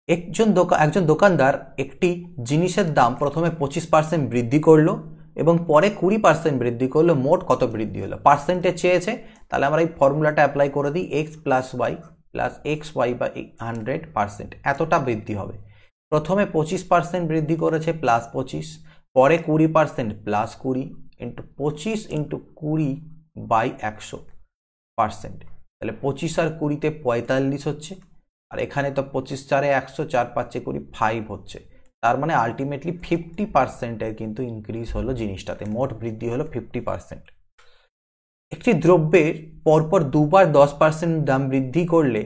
একজন দোকানদার একটি জিনিসের দাম প্রথমে 25% বৃদ্ধি করলো এবং পরে 20% বৃদ্ধি করলো, মোট কত বৃদ্ধি হলো? পার্সেন্টেজ চেয়েছে, তাহলে আমরা এই ফর্মুলাটা অ্যাপ্লাই করে দিই, x plus y plus x y by 100%, এতটা বৃদ্ধি হবে। প্রথমে 25% বৃদ্ধি করেছে +25, পরে 20% +20 ইন্টু 25 ইন্টু 20 বাই 100%। তাহলে 25 আর 20-তে 45 হচ্ছে, আর এখানে তো 25 4 এ 100, 4 5 20, 5 হচ্ছে। তার মানে আলটিমেটলি 50%-এর কিন্তু ইনক্রিজ হলো জিনিসটাতে, মোট বৃদ্ধি হলো 50%। একটি দ্রব্যের পরপর দুবার 10% দাম বৃদ্ধি করলে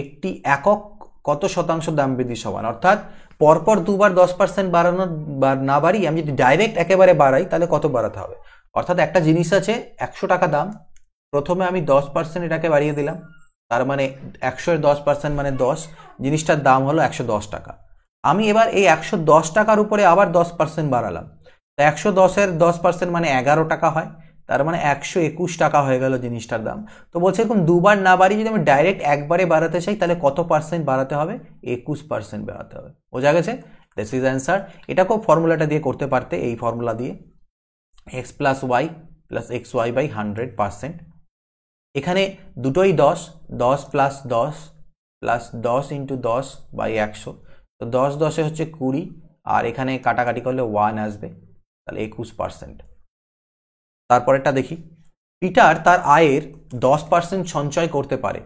একটি একক কত শতাংশ দাম বৃদ্ধি সমান? অর্থাৎ পরপর দুবার 10% বাড়ানো না বাড়িয়ে আমি যদি ডাইরেক্ট একেবারে বাড়াই তাহলে কত বাড়াতে হবে? অর্থাৎ একটা জিনিস আছে 100 টাকা দাম, প্রথমে আমি 10% এটাকে বাড়িয়ে দিলাম, তার মানে 100-এর 10% মানে 10, জিনিসটার দাম হলো 110 টাকা। আমি এবার এই 110 টাকার উপরে আবার 10% বাড়ালাম, তো 110-এর 10% মানে 11 টাকা হয়, তার মানে 121 টাকা হয়ে গেল জিনিসটার দাম। তো বলছে এরকম দুবার না বাড়িয়ে যদি আমি ডাইরেক্ট একবারে বাড়াতে চাই তাহলে কত পার্সেন্ট বাড়াতে হবে? 21% বাড়াতে হবে। বোঝা গেছে? This is answer. এটাকেও ফর্মুলাটা দিয়ে করতে পারতে, এই ফর্মুলা দিয়ে x plus y plus x y by 100%। এখানে দুটোই 10, 10 প্লাস 10 প্লাস 10 ইন্টু 10 বাই 100, তো 10 10-এ হচ্ছে 20, আর এখানে কাটাকাটি করলে 1 আসবে, তাহলে 21%। তারপরেরটা দেখি, পিটার তার আয়ের 10% সঞ্চয় করতে পারে,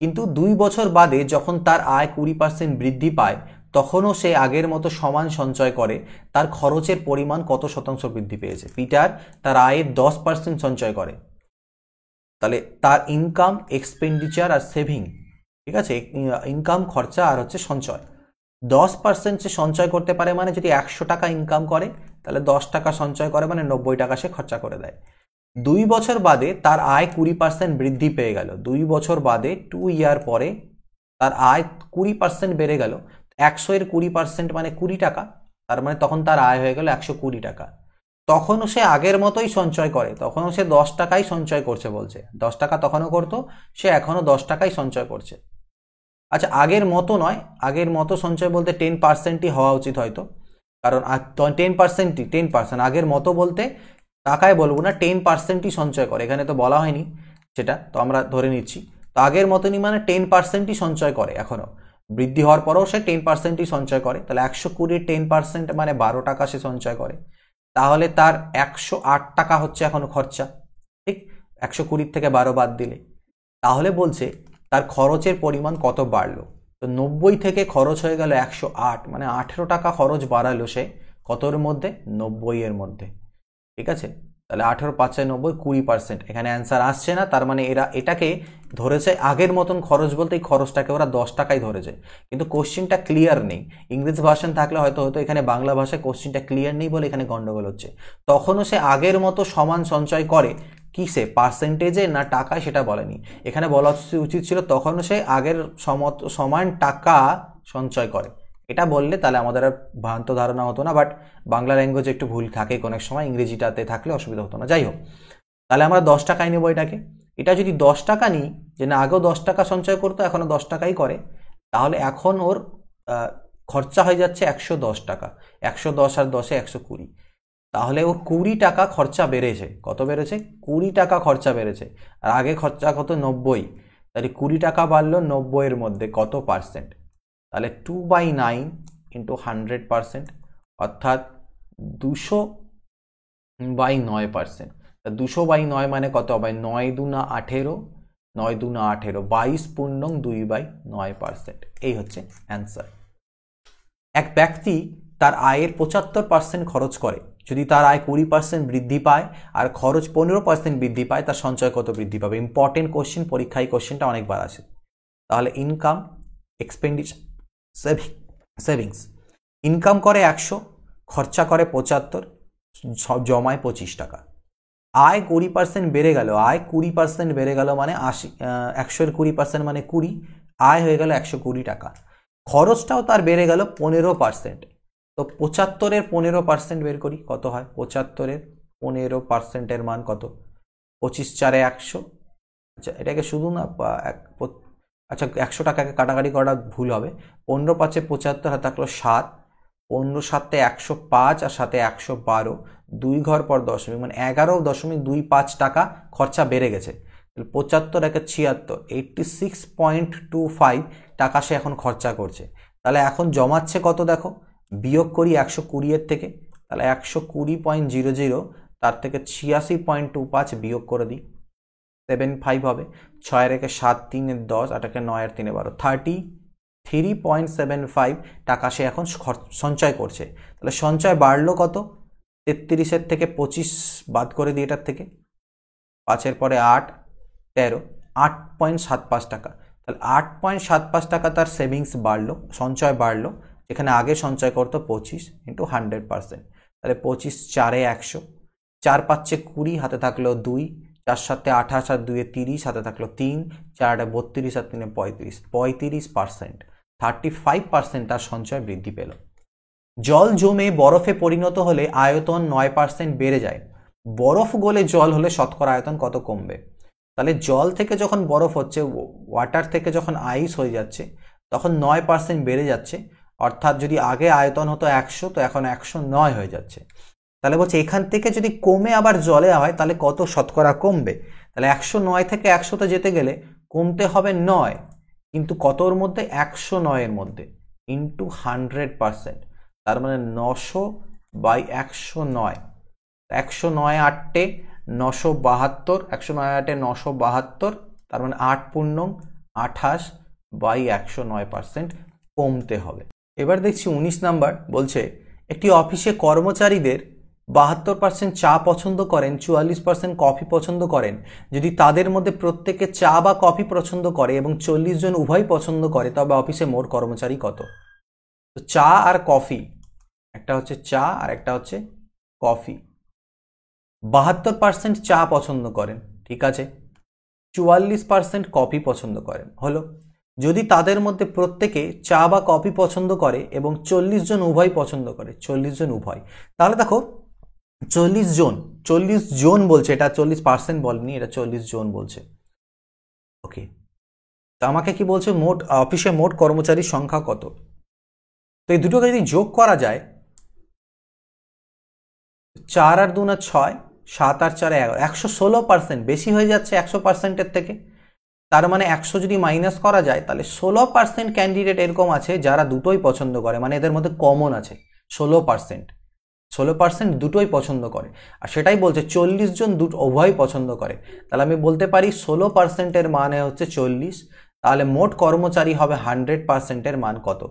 কিন্তু 2 বছর বাদে যখন তার আয় 20% বৃদ্ধি পায় তখনও সে আগের মতো সমান সঞ্চয় করে, তার খরচের পরিমাণ কত শতাংশ বৃদ্ধি পেয়েছে? পিটার তার আয়ের 10% সঞ্চয় করে, তাহলে তার ইনকাম, এক্সপেন্ডিচার আর সেভিং, ঠিক আছে, ইনকাম খরচা আর হচ্ছে সঞ্চয়, 10% সে সঞ্চয় করতে পারে, মানে যদি 100 টাকা ইনকাম করে তাহলে 10 টাকা সঞ্চয় করে, মানে 90 টাকা সে খরচা করে দেয়। 2 বছর বাদে তার আয় 20% বৃদ্ধি পেয়ে গেল, 2 বছর বাদে 2 ইয়ার পরে তার আয় 20% বেড়ে গেল, 100-এর 20% মানে 20 টাকা, তার মানে তখন তার আয় হয়ে গেল 120 টাকা। তখনও সে আগের মতোই সঞ্চয় করে, তখনও সে 10 টাকাই সঞ্চয় করছে, বলছে 10 টাকা তখনও করতো, সে এখনো 10 টাকাই সঞ্চয় করছে। আচ্ছা, আগের মতো নয়, আগের মতো সঞ্চয় বলতে 10%ই হওয়া উচিত হয়তো, কারণ 10%, আগের মতো বলতে টাকায় বলবো না, 10%ই সঞ্চয় করে, এখানে তো বলা হয়নি সেটা, তো আমরা ধরে নিচ্ছি। তো আগের মতনই মানে 10%ই সঞ্চয় করে, এখনো বৃদ্ধি হওয়ার পরেও সে 10%ই সঞ্চয় করে, তাহলে 120-র 10% মানে 12 টাকা সে সঞ্চয় করে, তাহলে তার 108 টাকা হচ্ছে এখনো খরচা, ঠিক, 120 থেকে 12 বাদ দিলে। তাহলে বলছে তার খরচের পরিমাণ কত বাড়লো, তো 90 থেকে খরচ হয়ে গেল 108, মানে 18 টাকা খরচ বাড়ালো সে কতর মধ্যে? 90-এর মধ্যে, ঠিক আছে। তাহলে 18 5 90 20%। এখানে অ্যান্সার আসছে না, তার মানে এরা এটাকে ধরেছে আগের মতন খরচ বলতে এই খরচটাকে ওরা 10 টাকায় ধরেছে, কিন্তু কোশ্চিনটা ক্লিয়ার নেই। ইংরেজি ভার্সন থাকলে হয়তো হতো, এখানে বাংলা ভাষায় কোশ্চিনটা ক্লিয়ার নেই বলে এখানে গন্ডগোল হচ্ছে। তখনও সে আগের মতো সমান সঞ্চয় করে, কিসে, পার্সেন্টেজে না টাকায়, সেটা বলেনি। এখানে বলা উচিত ছিল তখনও সে আগের সমান টাকা সঞ্চয় করে, এটা বললে তাহলে আমাদের আর ভ্রান্ত ধারণা হতো না। বাট বাংলা ল্যাঙ্গুয়েজে একটু ভুল থাকে অনেক সময়, ইংরেজিটাতে থাকলে অসুবিধা হতো না। যাই হোক, তাহলে আমরা 10 টাকায় নেবো এটাকে। এটা যদি 10 টাকা নিই, যে না আগেও 10 টাকা সঞ্চয় করতো এখনও 10 টাকাই করে, তাহলে এখন ওর খরচা হয়ে যাচ্ছে 110 টাকা। 110 আর 10-এ 120, তাহলে ওর 20 টাকা খরচা বেড়েছে। কত বেড়েছে? 20 টাকা খরচা বেড়েছে। আর আগে খরচা কত? 90। তাহলে 20 টাকা বাড়লো 90-এর মধ্যে কত পার্সেন্ট? তাহলে 2/9 ইন্টু 100%, অর্থাৎ 200/9%। 200/9 মানে কত হবে? 9 দুনা 18, 9 দুনা 18, 22/2/9%। এই হচ্ছে অ্যান্সার। এক ব্যক্তি তার আয়ের 75% খরচ করে। যদি তার আয় 20% বৃদ্ধি পায় আর খরচ 15% বৃদ্ধি পায়, তার সঞ্চয় কত বৃদ্ধি পাবে? ইম্পর্টেন্ট কোশ্চেন, পরীক্ষায় কোশ্চেনটা অনেকবার আসে। তাহলে ইনকাম, এক্সপেন্ডিচার, সেভিংস। ইনকাম করে 100, খরচা করে 75, সব জমায় 25 টাকা। আয় 20% বেড়ে গেল, আয় 20% বেড়ে গেল মানে 80, 100-এর 20% মানে 20, আয় হয়ে গেল 120 টাকা। খরচটাও তার বেড়ে গেল 15%। তো 75-এর 15% বের করি, কত হয়? 75-এর 15%-এর মান কত? 25 4 100। আচ্ছা, এটাকে শুধু না আচ্ছা 100 টাকাকে কাটাকাটি করাটা ভুল হবে। 15 5 75, হাতে থাকলো 7, 15 7 105 আর সাথে 112, 2 ঘর পর দশমিক, মানে 11.25 টাকা খরচা বেড়ে গেছে। 75 1 76, 86.25 টাকা সে এখন খরচা করছে। তাহলে এখন জমাচ্ছে কত দেখো, বিয়োগ করি 120-এর থেকে, তাহলে 120.00, তার থেকে 86.25 বিয়োগ করে দিই, 75 হবে। 6 রেখে 7 3 10, 8 9 আর 3 12, 33.75 টাকা সে এখন সঞ্চয় করছে। তাহলে সঞ্চয় বাড়লো কত? 33-এর থেকে 25 বাদ করে দিই এটার থেকে, 5-এর পরে 8 13, 8.75 টাকা। তাহলে 8.75 টাকা তার সেভিংস বাড়লো, সঞ্চয় বাড়লো, যেখানে আগে সঞ্চয় করতো 25 ইন্টু 100%। তাহলে 25 4 100, 4 5 20, হাতে থাকলো 2, 4 7 28 আর 2 30, হাতে থাকলো 3, 4 32 আর 3 35, 35%, 35% তার সঞ্চয় বৃদ্ধি পেল। জল জমে বরফে পরিণত হলে আয়তন 9% বেড়ে যায়। বরফ গলে জল হলে শতকরা আয়তন কত কমবে? তাহলে জল থেকে যখন বরফ হচ্ছে, ওয়াটার থেকে যখন আইস হয়ে যাচ্ছে, তখন 9% বেড়ে যাচ্ছে। অর্থাৎ যদি আগে আয়তন হতো 100, তো এখন 109 হয়ে যাচ্ছে। তাহলে বলছে এখান থেকে যদি কমে আবার জলে হয়, তাহলে কত শতকরা কমবে? তাহলে 109 থেকে 100-তে যেতে গেলে কমতে হবে 9, কিন্তু কতর মধ্যে? 109-এর মধ্যে, ইন্টু 100%। তার মানে 900/109, 109 8-এ 972, 109 8-এ 972, তার মানে 8 পূর্ণং 28/109% কমতে হবে। এবার দেখছি 19 নাম্বার, বলছে একটি অফিসে কর্মচারীদের 72% চা পছন্দ করেন, 44% কফি পছন্দ করেন। যদি তাদের মধ্যে প্রত্যেকে চা বা কফি পছন্দ করে এবং 40 জন উভয় পছন্দ করে, তবে অফিসে মোট কর্মচারী কত? তো চা আর কফি, একটা হচ্ছে চা আর একটা হচ্ছে কফি। 72% চা পছন্দ করেন, ঠিক আছে, 44% কফি পছন্দ করেন, হলো। যদি তাদের মধ্যে প্রত্যেকে চা বা কফি পছন্দ করে এবং 40 জন উভয় পছন্দ করে, 40 জন উভয়, তাহলে দেখো 40 জন বলছে, এটা 40% বলেনি, এটা 40 জন বলছে। ওকে, তো আমাকে কি বলছে? মোট অফিসে মোট কর্মচারীর সংখ্যা কত? তো এই দুটোকে যদি যোগ করা যায়, 4 আর 2 6, 7 আর 4 11, 116%, বেশি হয়ে যাচ্ছে 100%-এর থেকে। তার মানে 100 যদি মাইনাস করা যায়, তাহলে 16% ক্যান্ডিডেট এরকম আছে যারা দুটোই পছন্দ করে, মানে এদের মধ্যে কমন আছে 16% দুটোই পছন্দ করে। আর সেটাই বলছে 40 জন উভয় পছন্দ করে। তাহলে আমি বলতে পারি 16%-এর মানে হচ্ছে 40, তাহলে মোট কর্মচারী হবে 100%-এর মান কত?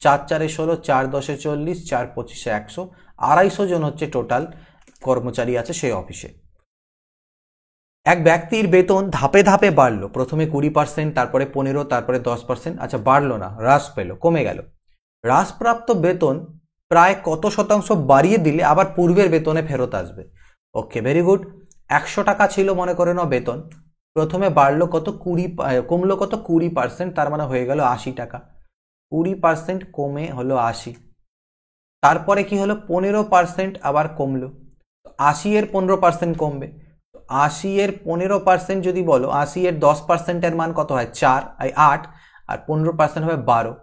4 4 16, 4 10 40, 4 25 100, 250 জন হচ্ছে টোটাল কর্মচারী আছে সেই অফিসে। এক ব্যক্তির বেতন ধাপে ধাপে বাড়লো, প্রথমে 20%, তারপরে 15, তারপরে 10%। আচ্ছা, বাড়লো না, হ্রাস পেল, কমে গেল। হ্রাসপ্রাপ্ত বেতন প্রায় কত শতাংশ বাড়িয়ে দিলে আবার পূর্বের বেতনে ফেরত আসবে? ওকে, ভেরি গুড। 100 টাকা ছিল মনে করে নাও বেতন, প্রথমে বাড়লো কত, 20, কমলো কত, 20%, তার মানে হয়ে গেল 80 টাকা। 20% কমে হলো 80, তারপরে কি হলো, 15% আবার কমলো। 80 এর 15% কমবে, 80 এর 15% যদি বলো, 80 এর 10%-এর মান কত হয়, 4, 8, আর 15% হবে 12।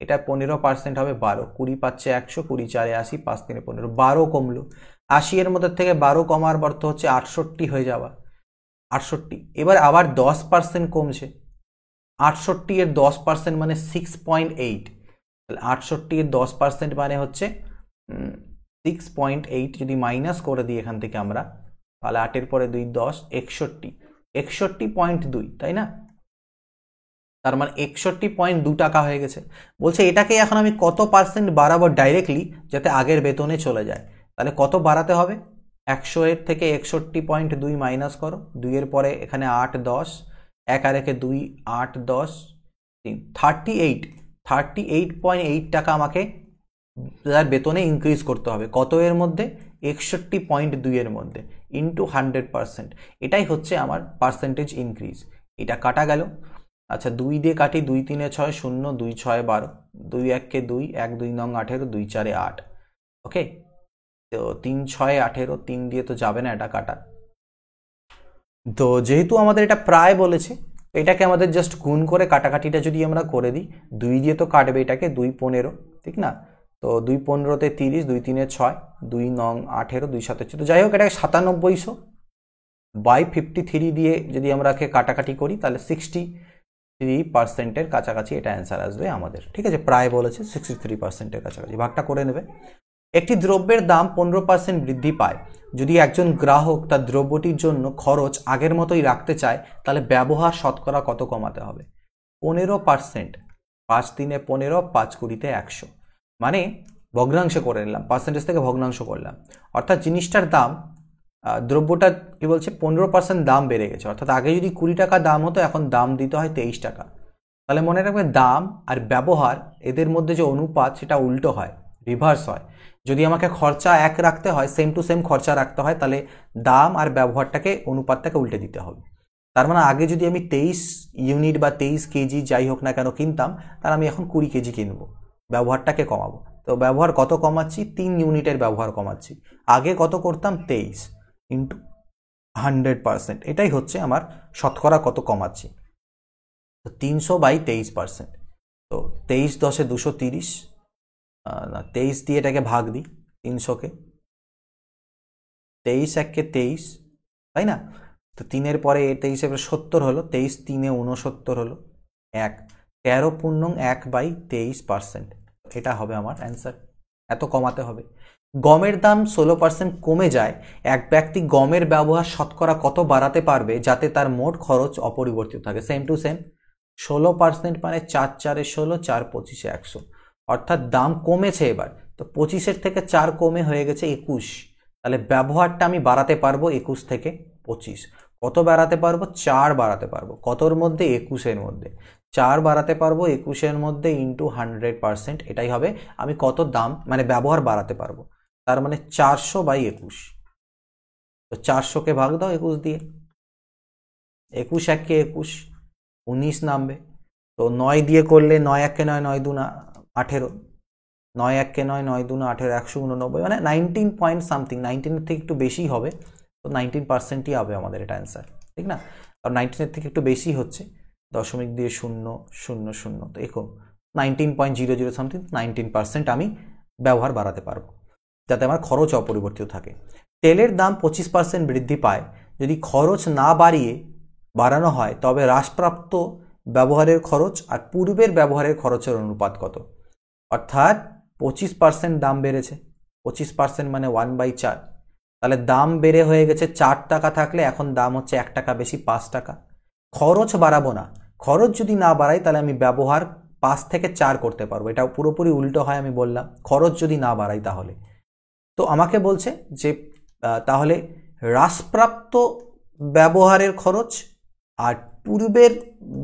এটা 15% হবে 12, 20 পাচ্ছে 100, 20 4 80, 5 3 15, 12 কমলো। 80 এর মধ্যে থেকে 12 কমার অর্থ হচ্ছে 68 হয়ে যাওয়া, 68। এবার আবার 10% কমছে, 68 এর 10% মানে 6.8, তাহলে 68 এর 10% মানে হচ্ছে 6.8। যদি মাইনাস করে দিই এখান থেকে আমরা, তাহলে 8 এর পরে 2 10, 61, 61.2, তাই না? তার মানে 61.2 টাকা হয়ে গেছে। বলছে এটাকে এখন আমি কত পার্সেন্ট বাড়াবো ডাইরেক্টলি, যাতে আগের বেতনে চলে যায়। তাহলে কত বাড়াতে হবে, 100 এর থেকে 61.2 মাইনাস করো, 2 এর পরে এখানে 8 10, 1 আর 1 2, 8 10 3, 38.8 টাকা আমাকে তার বেতনে ইনক্রিজ করতে হবে। কত এর মধ্যে, 61.2 এর মধ্যে, ইন্টু 100%। এটাই হচ্ছে আমার পার্সেন্টেজ ইনক্রিজ। এটা কাটা গেল। আচ্ছা, 2 দিয়ে কাটি, 2 3 6 0, 2 6 12, 2 1 কে 2, 1 2 9 18, 2 4 8। ওকে, তো 3 6 18, 3 দিয়ে তো যাবে না এটা কাটা। তো যেহেতু আমাদের এটা প্রায় বলেছে, এটাকে আমাদের জাস্ট গুণ করে কাটাকাটিটা যদি আমরা করে দিই, 2 দিয়ে তো কাটবে এটাকে, 2 15, ঠিক না? তো 2 15-তে 30, 2 3 6, 2 9 18, 2 7 14। যাই হোক, এটাকে 9700 বাই 53 দিয়ে যদি আমরা কাটাকাটি করি, তাহলে 63%-এর কাছাকাছি এটা অ্যান্সার আসবে আমাদের। ঠিক আছে, প্রায় বলেছে 63%-এর কাছাকাছি, ভাগটা করে নেবে। একটি দ্রব্যের দাম 15% বৃদ্ধি পায়। যদি একজন গ্রাহক তার দ্রব্যটির জন্য খরচ আগের মতোই রাখতে চায়, তাহলে ব্যবহার শতকরা কত কমাতে হবে? 15%। 5 3 15, 5 20 100, মানে ভগ্নাংশ করে নিলাম, পার্সেন্টেজ থেকে ভগ্নাংশ করলাম। অর্থাৎ জিনিসটার দাম, দ্রব্যটা কি বলছে, 15% দাম বেড়ে গেছে। অর্থাৎ আগে যদি 20 টাকা দাম হতো, এখন দাম দিতে হয় 23 টাকা। তাহলে মনে রাখবে, দাম আর ব্যবহার এদের মধ্যে যে অনুপাত, সেটা উল্টো হয়, রিভার্স হয়। যদি আমাকে খরচা এক রাখতে হয়, সেম টু সেম খরচা রাখতে হয়, তাহলে দাম আর ব্যবহারটাকে, অনুপাতটাকে উল্টে দিতে হবে। তার মানে আগে যদি আমি 23 ইউনিট বা 23 কেজি যাই হোক না কেন কিনতাম, তাহলে আমি এখন 20 কেজি কিনবো, ব্যবহারটাকে কমাবো। তো ব্যবহার কত কমাচ্ছি, 3 ইউনিটের ব্যবহার কমাচ্ছি। আগে কত করতাম, 23 ইন্টু 100%, এটাই হচ্ছে আমার শতকরা কত কমাচ্ছি। তো 300/23%। তো 23 10-এ 230, না 23 দিয়ে এটাকে ভাগ দিই 300-কে, 23 1-কে 23, তাই না? তো 3-এর পরে 23 70 হলো, 23 3-এ 69 হলো, 1, 13.1/23%। এটা হবে আমার অ্যান্সার, এত কমাতে হবে। গমের দাম 16% কমে যায়, এক ব্যক্তি গমের ব্যবহার শতকরা কত বাড়াতে পারবে যাতে তার মোট খরচ অপরিবর্তিত থাকে? সেম টু সেম, 16% মানে 4 4 16, 4 25 100, অর্থাৎ দাম কমেছে এবার। তো 25-এর থেকে 4 কমে হয়ে গেছে 21, তাহলে ব্যবহারটা আমি বাড়াতে পারবো 21 থেকে 25। কত বাড়াতে পারবো, 4 বাড়াতে পারবো। কতর মধ্যে, 21-এর মধ্যে। 4 বাড়াতে পারবো 21-এর মধ্যে, ইন্টু 100%, এটাই হবে আমি কত দাম মানে ব্যবহার বাড়াতে পারবো। তার মানে 400/21। তো 400-কে ভাগ দাও 21 দিয়ে, 21 1-কে 21, 19 নামবে। তো 9 দিয়ে করলে, 9 1-কে 9, 9 2 18, 9 1-কে 9, 9 2 18, 189, মানে 19 পয়েন্ট সামথিং, 19-এর থেকে একটু বেশি হবে। তো 19%-ই হবে আমাদের এটা অ্যান্সার, ঠিক না? আর 19-এর থেকে একটু বেশি হচ্ছে, দশমিক দিয়ে 0 0 0, তো এরকম 19.00 সামথিং, 19% আমি ব্যবহার বাড়াতে পারবো যাতে আমার খরচ অপরিবর্তিত থাকে। তেলের দাম 25% বৃদ্ধি পায়, যদি খরচ না বাড়িয়ে বাড়ানো হয়, তবে হ্রাসপ্রাপ্ত ব্যবহারের খরচ আর পূর্বের ব্যবহারের খরচের অনুপাত কত? অর্থাৎ 25% দাম বেড়েছে, 25% মানে 1/4, তাহলে দাম বেড়ে হয়ে গেছে 4 টাকা থাকলে এখন দাম হচ্ছে 1 টাকা বেশি, 5 টাকা। খরচ বাড়াবো না, খরচ যদি না বাড়াই তাহলে আমি ব্যবহার 5 থেকে 4 করতে পারবো। এটা পুরোপুরি উল্টো হয়, আমি বললাম খরচ যদি না বাড়াই তাহলে। তো আমাকে বলছে যে তাহলে হ্রাসপ্রাপ্ত ব্যবহারের খরচ আর পূর্বের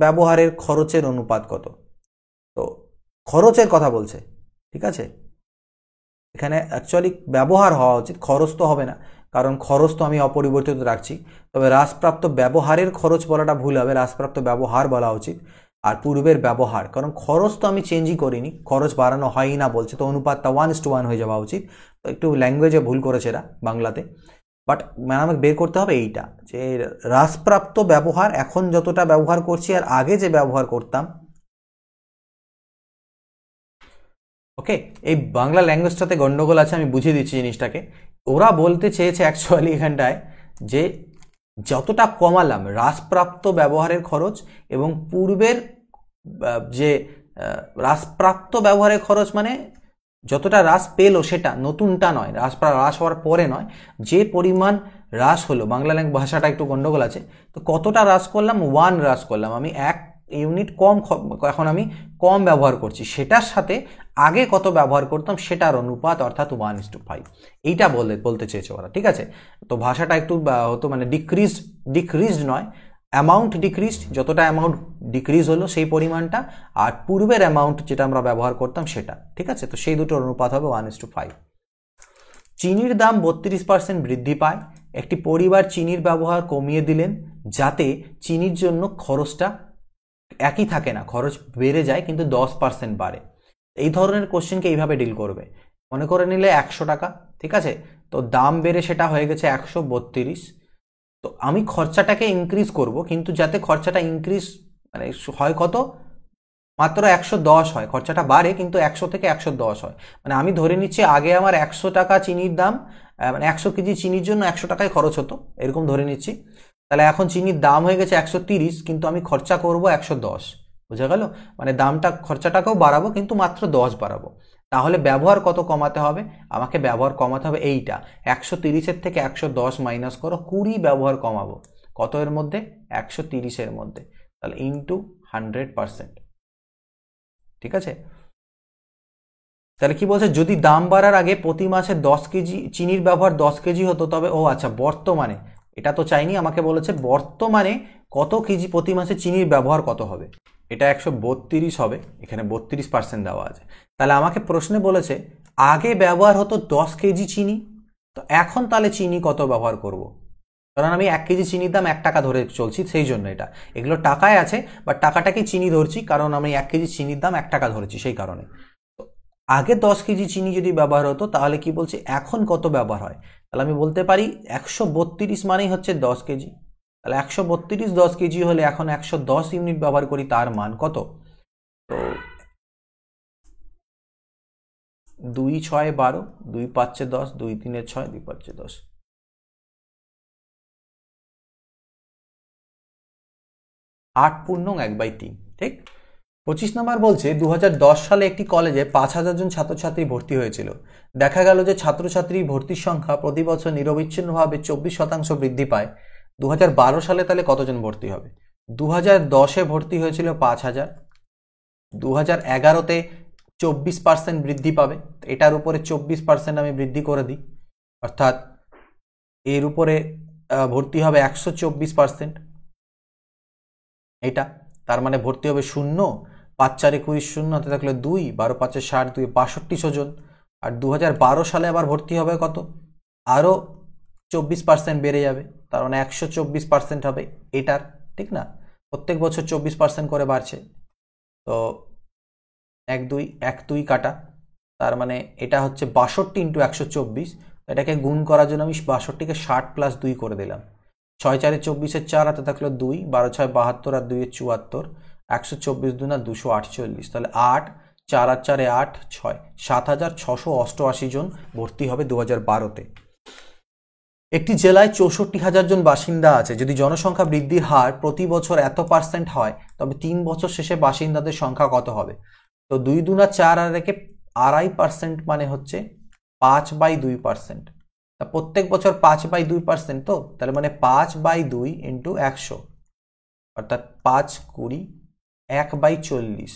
ব্যবহারের খরচের অনুপাত কত। তো খরচের কথা বলছে, ঠিক আছে, এখানে অ্যাকচুয়ালি ব্যবহার হওয়া উচিত, খরচ তো হবে না, কারণ খরচ তো আমি অপরিবর্তিত রাখছি। তবে হ্রাসপ্রাপ্ত ব্যবহারের খরচ বলাটা ভুল হবে, হ্রাসপ্রাপ্ত ব্যবহার বলা উচিত। আর পূর্বের ব্যবহার, কারণ খরচ তো আমি চেঞ্জই করিনি, খরচ বাড়ানো হয়ই না বলছে, তো অনুপাতটা 1:1 হয়ে যাওয়া উচিত। তো একটু ল্যাঙ্গুয়েজে ভুল করেছে এরা বাংলাতে, বাট আমাকে বের করতে হবে এইটা, যে হ্রাসপ্রাপ্ত ব্যবহার এখন যতটা ব্যবহার করছি আর আগে যে ব্যবহার করতাম। ওকে, এই বাংলা ল্যাঙ্গুয়েজটাতে গন্ডগোল আছে, আমি বুঝিয়ে দিচ্ছি জিনিসটাকে। ওরা বলতে চেয়েছে অ্যাকচুয়ালি এখানটায় যে যতটা কমালাম হ্রাসপ্রাপ্ত ব্যবহারের খরচ এবং পূর্বের যে হ্রাসপ্রাপ্ত ব্যবহারের খরচ মানে যতটা হ্রাস পেলো সেটা, নতুনটা নয়, হ্রাস হওয়ার পরে নয়, যে পরিমাণ হ্রাস হলো, বাংলা ভাষাটা একটু গন্ডগোল আছে। তো কতটা হ্রাস করলাম, 1 হ্রাস করলাম, আমি 1 ইউনিট কম, এখন আমি কম ব্যবহার করছি, সেটার সাথে আগে কত ব্যবহার করতাম সেটার অনুপাত, অর্থাৎ 1:5। এইটা বলতে চেয়েছে ওরা, ঠিক আছে। তো ভাষাটা একটু হতো মানে ডিক্রিজড নয়, অ্যামাউন্ট ডিক্রিজড, যতটা অ্যামাউন্ট ডিক্রিজ হলো সেই পরিমাণটা, আর পূর্বের অ্যামাউন্ট যেটা আমরা ব্যবহার করতাম সেটা, ঠিক আছে। তো সেই দুটোর অনুপাত হবে 1:5। চিনির দাম 32% বৃদ্ধি পায়। একটি পরিবার চিনির ব্যবহার কমিয়ে দিলেন যাতে চিনির জন্য খরচটা একই থাকে না, খরচ বেড়ে যায় কিন্তু 10% বাড়ে। এই ধরনের কোশ্চেনকে এইভাবে ডিল করবে। মনে করে নিলে 100 টাকা, ঠিক আছে, তো দাম বেড়ে সেটা হয়ে গেছে 132। তো আমি খরচাটাকে ইনক্রিজ করব, কিন্তু যাতে খরচাটা ইনক্রিজ মানে হয় কত, মাত্র 110 হয়, খরচাটা বাড়ে কিন্তু 100 থেকে 110 হয়। মানে আমি ধরে নিচ্ছি আগে আমার 100 টাকা চিনির দাম, মানে 100 কেজি চিনির জন্য 100 টাকায় খরচ হতো, এরকম ধরে নিচ্ছি। তাহলে এখন চিনির দাম হয়ে গেছে 130, কিন্তু আমি খরচা করব 110, বুঝা গেল? মানে দামটা, খরচাটাকেও বাড়াবো কিন্তু মাত্র 10 বাড়াবো। তাহলে ব্যবহার কত কমাতে হবে, আমাকে ব্যবহার কমাতে হবে এইটা, 130-এর থেকে 110 মাইনাস করো, 20 ব্যবহার কমাবো। কত এর মধ্যে, 130-এর মধ্যে, তাহলে ইন্টু 100%, ঠিক আছে। তাহলে কি বলছে, যদি দাম বাড়ার আগে প্রতি মাসে 10 কেজি চিনির ব্যবহার 10 কেজি হতো, তবে ও আচ্ছা বর্তমানে, এটা তো চাইনি, আমাকে বলেছে বর্তমানে কত কেজি প্রতি মাসে চিনির ব্যবহার কত হবে। এটা 132 হবে, এখানে 32% দেওয়া আছে। তাহলে আমাকে প্রশ্নে বলেছে আগে ব্যবহার হতো 10 কেজি চিনি, তো এখন তাহলে চিনি কত ব্যবহার করব। কারণ আমি 1 কেজি চিনির দাম 1 টাকা ধরে চলছি, সেই জন্য এটা, এগুলো টাকায় আছে বাট টাকাটাকে চিনি ধরছি, কারণ আমি 1 কেজি চিনির দাম 1 টাকা ধরেছি সেই কারণে। আগে 10 কেজি চিনি যদি ব্যবহার হতো, তাহলে কি বলছি এখন কত ব্যবহার হয়। তাহলে আমি বলতে পারি 132 মানেই হচ্ছে 10 কেজি। তাহলে 132 10 কেজি হলে এখন 110 ইউনিট ব্যবহার করি, তার মান কত। তো 2 6 12, 2 5 10, 2 3 6, 2 5 10, 8 পূর্ণ 1/3, ঠিক। 25 নম্বর বলছে 2010 সালে একটি কলেজে 5000 জন ছাত্রছাত্রী ভর্তি হয়েছিল। দেখা গেল যে ছাত্রছাত্রী ভর্তির সংখ্যা প্রতি বছর নিরবিচ্ছিন্নভাবে 24% বৃদ্ধি পায়। 2012 সালে তাহলে কতজন ভর্তি হবে। 2010-এ ভর্তি হয়েছিল 5000, 2011-তে 24% বৃদ্ধি পাবে, এটার উপরে 24% আমি বৃদ্ধি করে দিই, অর্থাৎ এর উপরে ভর্তি হবে 124%, এটা তার মানে ভর্তি হবে 0, 5 4 21 0, হাতে থাকলে 2, 12 5 60, 2 62 জন। আর 2012 সালে আবার ভর্তি হবে কত, আরও 24% বেড়ে যাবে, তার মানে 124% হবে এটার, ঠিক না। প্রত্যেক বছর 24% করে বাড়ছে, তো 1 2 কাটা, তার মানে এটা হচ্ছে 62 × 124। এটাকে গুণ করার জন্য আমি 62-কে 60 + 2 করে দিলাম। 6 4 24, 4 হাতে থাকলো 2, 12 6 72 আর 2 74, 124 2 না 248, তাহলে 8 4 আর 4 8 6, 7688 জন ভর্তি হবে 2012-তে। একটি জেলায় 64,000 জন বাসিন্দা আছে। যদি জনসংখ্যা বৃদ্ধির হার প্রতি বছর এত % হয়, তবে 3 বছর শেষে বাসিন্দাদের সংখ্যা কত হবে। তো 2 2 না 4 আর একে 2.5% মানে হচ্ছে 5/2%। তা প্রত্যেক বছর 5/2%, তো তাহলে মানে 5/2 × 100, অর্থাৎ 5 20 1/40,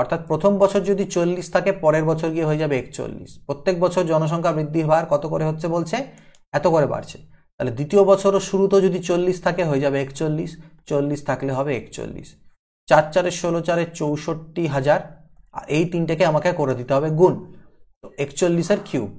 অর্থাৎ প্রথম বছর যদি 40 থাকে, পরের বছর গিয়ে হয়ে যাবে 41। প্রত্যেক বছর জনসংখ্যা বৃদ্ধির হার কত করে হচ্ছে বলছে, এত করে বাড়ছে। তাহলে দ্বিতীয় বছরও শুরুতেও যদি 40 থাকে হয়ে যাবে 41, 40 থাকলে হবে 41। 4 4 16 4 64,000, আর এই তিনটাকে আমাকে করে দিতে হবে গুণ। তো 41 কিউব,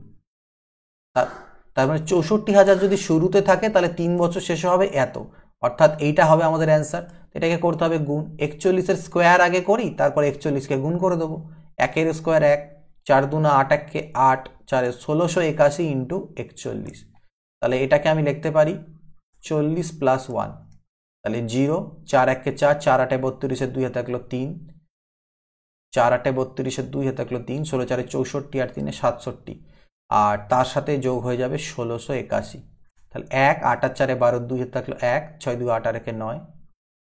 তার মানে 64,000 যদি শুরুতে থাকে তাহলে 3 বছর শেষে হবে এত, অর্থাৎ এইটা হবে আমাদের অ্যান্সার। এটাকে করতে হবে গুণ। 41 স্কোয়ার আগে করি, তারপর 41কে গুণ করে দেবো। 1 স্কোয়ার 1, 4 দুনা 8 1 8, 4 1681 ইন্টু 41। তাহলে এটাকে আমি লিখতে পারি 40 প্লাস 1, তাহলে 0, 4 1 4, 4 8 32, 2 হাতে থাকলো 3, 4 8 32, 2 হাতে থাকলো 3, 16 4 64 আর 3 67, আর তার সাথে যোগ হয়ে যাবে 1681। তাহলে 1 8 আর 4 12, 2 হাতে থাকলো 1, 6 2 8 আর 1 9,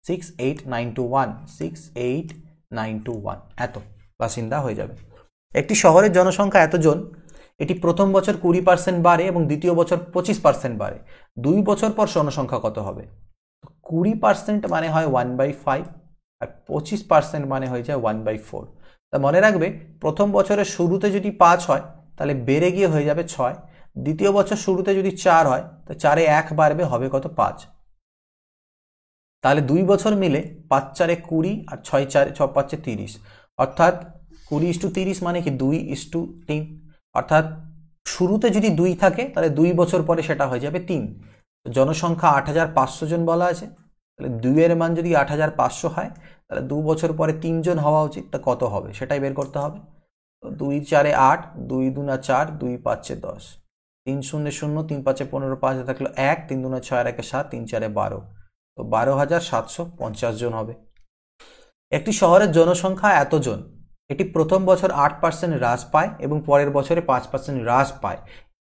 68921, 68921 এত বাসিন্দা হয়ে যাবে। একটি শহরের জনসংখ্যা এতজন, এটি প্রথম বছর 20% বাড়ে এবং দ্বিতীয় বছর 25% বাড়ে। 2 বছর পর জনসংখ্যা কত হবে? 20% মানে হয় 1/5, আর 25% মানে হয়ে যায় 1/4। তা মনে রাখবে, প্রথম বছরের শুরুতে যদি 5 হয় তাহলে বেড়ে গিয়ে হয়ে যাবে 6, দ্বিতীয় বছর শুরুতে যদি 4 হয় তো 4-এ 1 বাড়বে, হবে কত? 5। তাহলে 2 বছর মিলে 5 4 20 আর 6 4 6 5 30, অর্থাৎ 20:30 মানে কি 2:3, অর্থাৎ শুরুতে যদি 2 থাকে তাহলে 2 বছর পরে সেটা হয়ে যাবে 3। জনসংখ্যা 8500 জন বলা আছে, তাহলে 2 এর মান যদি 8500 হয় তাহলে 2 বছর পরে 3 জন হওয়া উচিত, তা কত হবে সেটাই বের করতে হবে। তো 2 4 8, 2 2 4, 2 5 10, 3 0 0, 3 5 15, 5 থাকলো 1, 3 2 6 আর 1 7, 3 4 12, তো 12,750 জন হবে। একটি শহরের জনসংখ্যা এতজন, এটি প্রথম বছর 8% হ্রাস পায় এবং পরের বছরে 5% হ্রাস পায়।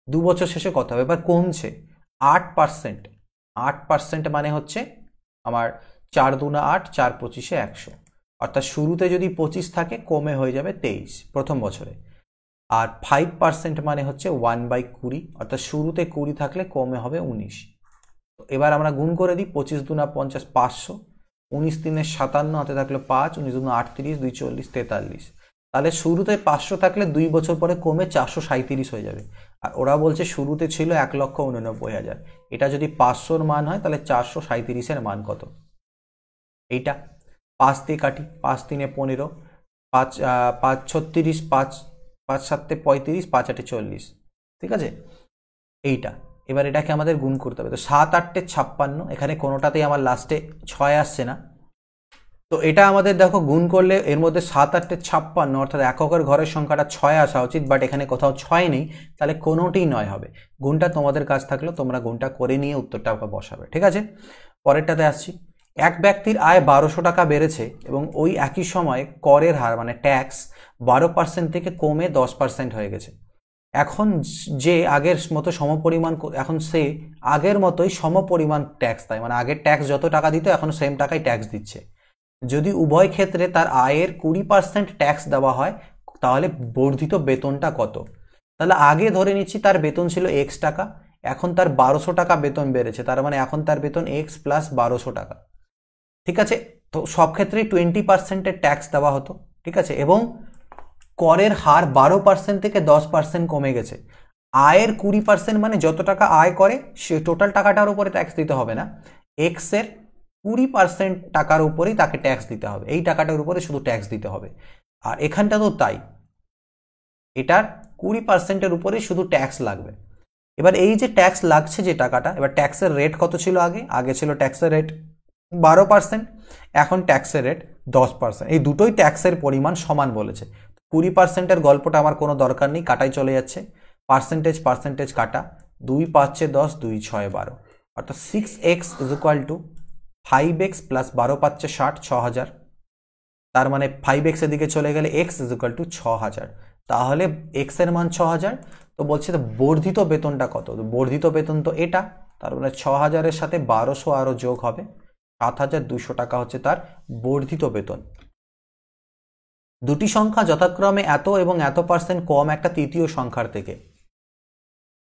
2 বছর শেষে কত হবে? এবার কমছে 8%। 8% মানে হচ্ছে আমার 4 2 8, 4 25 100, অর্থাৎ শুরুতে যদি 25 থাকে কমে হয়ে যাবে 23 প্রথম বছরে। আর 5% মানে হচ্ছে 1/20, অর্থাৎ শুরুতে 20 থাকলে কমে হবে 19। এবার আমরা গুণ করে দিই, 25 দুনা 50, 500, 19 3 57, হাতে থাকলো 5, 19 দুনা 38, 2 40 43। তাহলে শুরুতে 500 থাকলে 2 বছর পরে কমে 437 হয়ে যাবে। আর ওরা বলছে শুরুতে ছিল 1,89,000, এটা যদি 500-র মান হয় তাহলে 437-এর মান কত? এইটা 5 দিয়ে কাটি, 5 3 15, 5 5 36, 5 5 7 35, 5 8 40, ঠিক আছে এইটা। এবার এটাকে আমাদের গুণ করতে হবে। তো 7 8 56, এখানে কোনোটাতেই আমার লাস্টে 6 আসছে না, তো এটা আমাদের দেখো গুণ করলে এর মধ্যে 7 8 56, অর্থাৎ এককের ঘরের সংখ্যাটা 6 আসা উচিত, বাট এখানে কোথাও 6 নেই, তাহলে কোনোটিই 9 হবে। গুণটা তোমাদের কাছ থাকলো, তোমরা গুণটা করে নিয়ে উত্তরটা বসাবে, ঠিক আছে। পরেরটাতে আসছি। এক ব্যক্তির আয় 1200 টাকা বেড়েছে এবং ওই একই সময়ে করের হার মানে ট্যাক্স 12% থেকে কমে 10% হয়ে গেছে। এখন যে আগের মতো সমপরিমাণ, এখন সে আগের মতোই সমপরিমাণ ট্যাক্স দেয়, মানে আগের ট্যাক্স যত টাকা দিত এখন সেম টাকায় ট্যাক্স দিচ্ছে। যদি উভয় ক্ষেত্রে তার আয়ের 20% ট্যাক্স দেওয়া হয় তাহলে বর্ধিত বেতনটা কত? তাহলে আগে ধরে নিচ্ছি তার বেতন ছিল x টাকা, এখন তার 1200 টাকা বেতন বেড়েছে, তার মানে এখন তার বেতন x প্লাস 1200 টাকা, ঠিক আছে। তো সব ক্ষেত্রেই 20%-এর ট্যাক্স দেওয়া হতো, ঠিক আছে, এবং করের হার 12% থেকে 10% কমে গেছে। আয়ের 20% মানে যত টাকা আয় করে সে টোটাল টাকাটার উপরে ট্যাক্স দিতে হবে না, এক্স এর 20% টাকার উপরেই তাকে ট্যাক্স দিতে হবে, এই টাকাটার উপরে শুধু ট্যাক্স দিতে হবে। আর এখানটা তো তাই, এটার 20%-এর উপরেই শুধু ট্যাক্স লাগবে। এবার এই যে ট্যাক্স লাগছে যে টাকাটা, এবার ট্যাক্সের রেট কত ছিল আগে? আগে ছিল ট্যাক্সের রেট 12%, এখন ট্যাক্সের রেট 10%। এই দুটোই ট্যাক্সের পরিমাণ সমান বলেছে। 20%-এর গল্পটা আমার কোনো দরকার নেই, কাটাই চলে যাচ্ছে, পার্সেন্টেজ কাটা, 2 5 10, 2 6 12, অর্থাৎ 6x = 5x প্লাস 12 5 60, 6000, তার মানে 5x এদিকে চলে গেলে x = 6000, তাহলে x এর মান 6000। তো বলছে তো বর্ধিত বেতনটা কত? তো বর্ধিত বেতন তো এটা, তার মানে 6000-এর সাথে 1200 আরো যোগ হবে, 7200 টাকা হচ্ছে তার বর্ধিত বেতন। দুটি সংখ্যা যথাক্রমে এত এবং এত % কম একটা তৃতীয় সংখ্যার থেকে।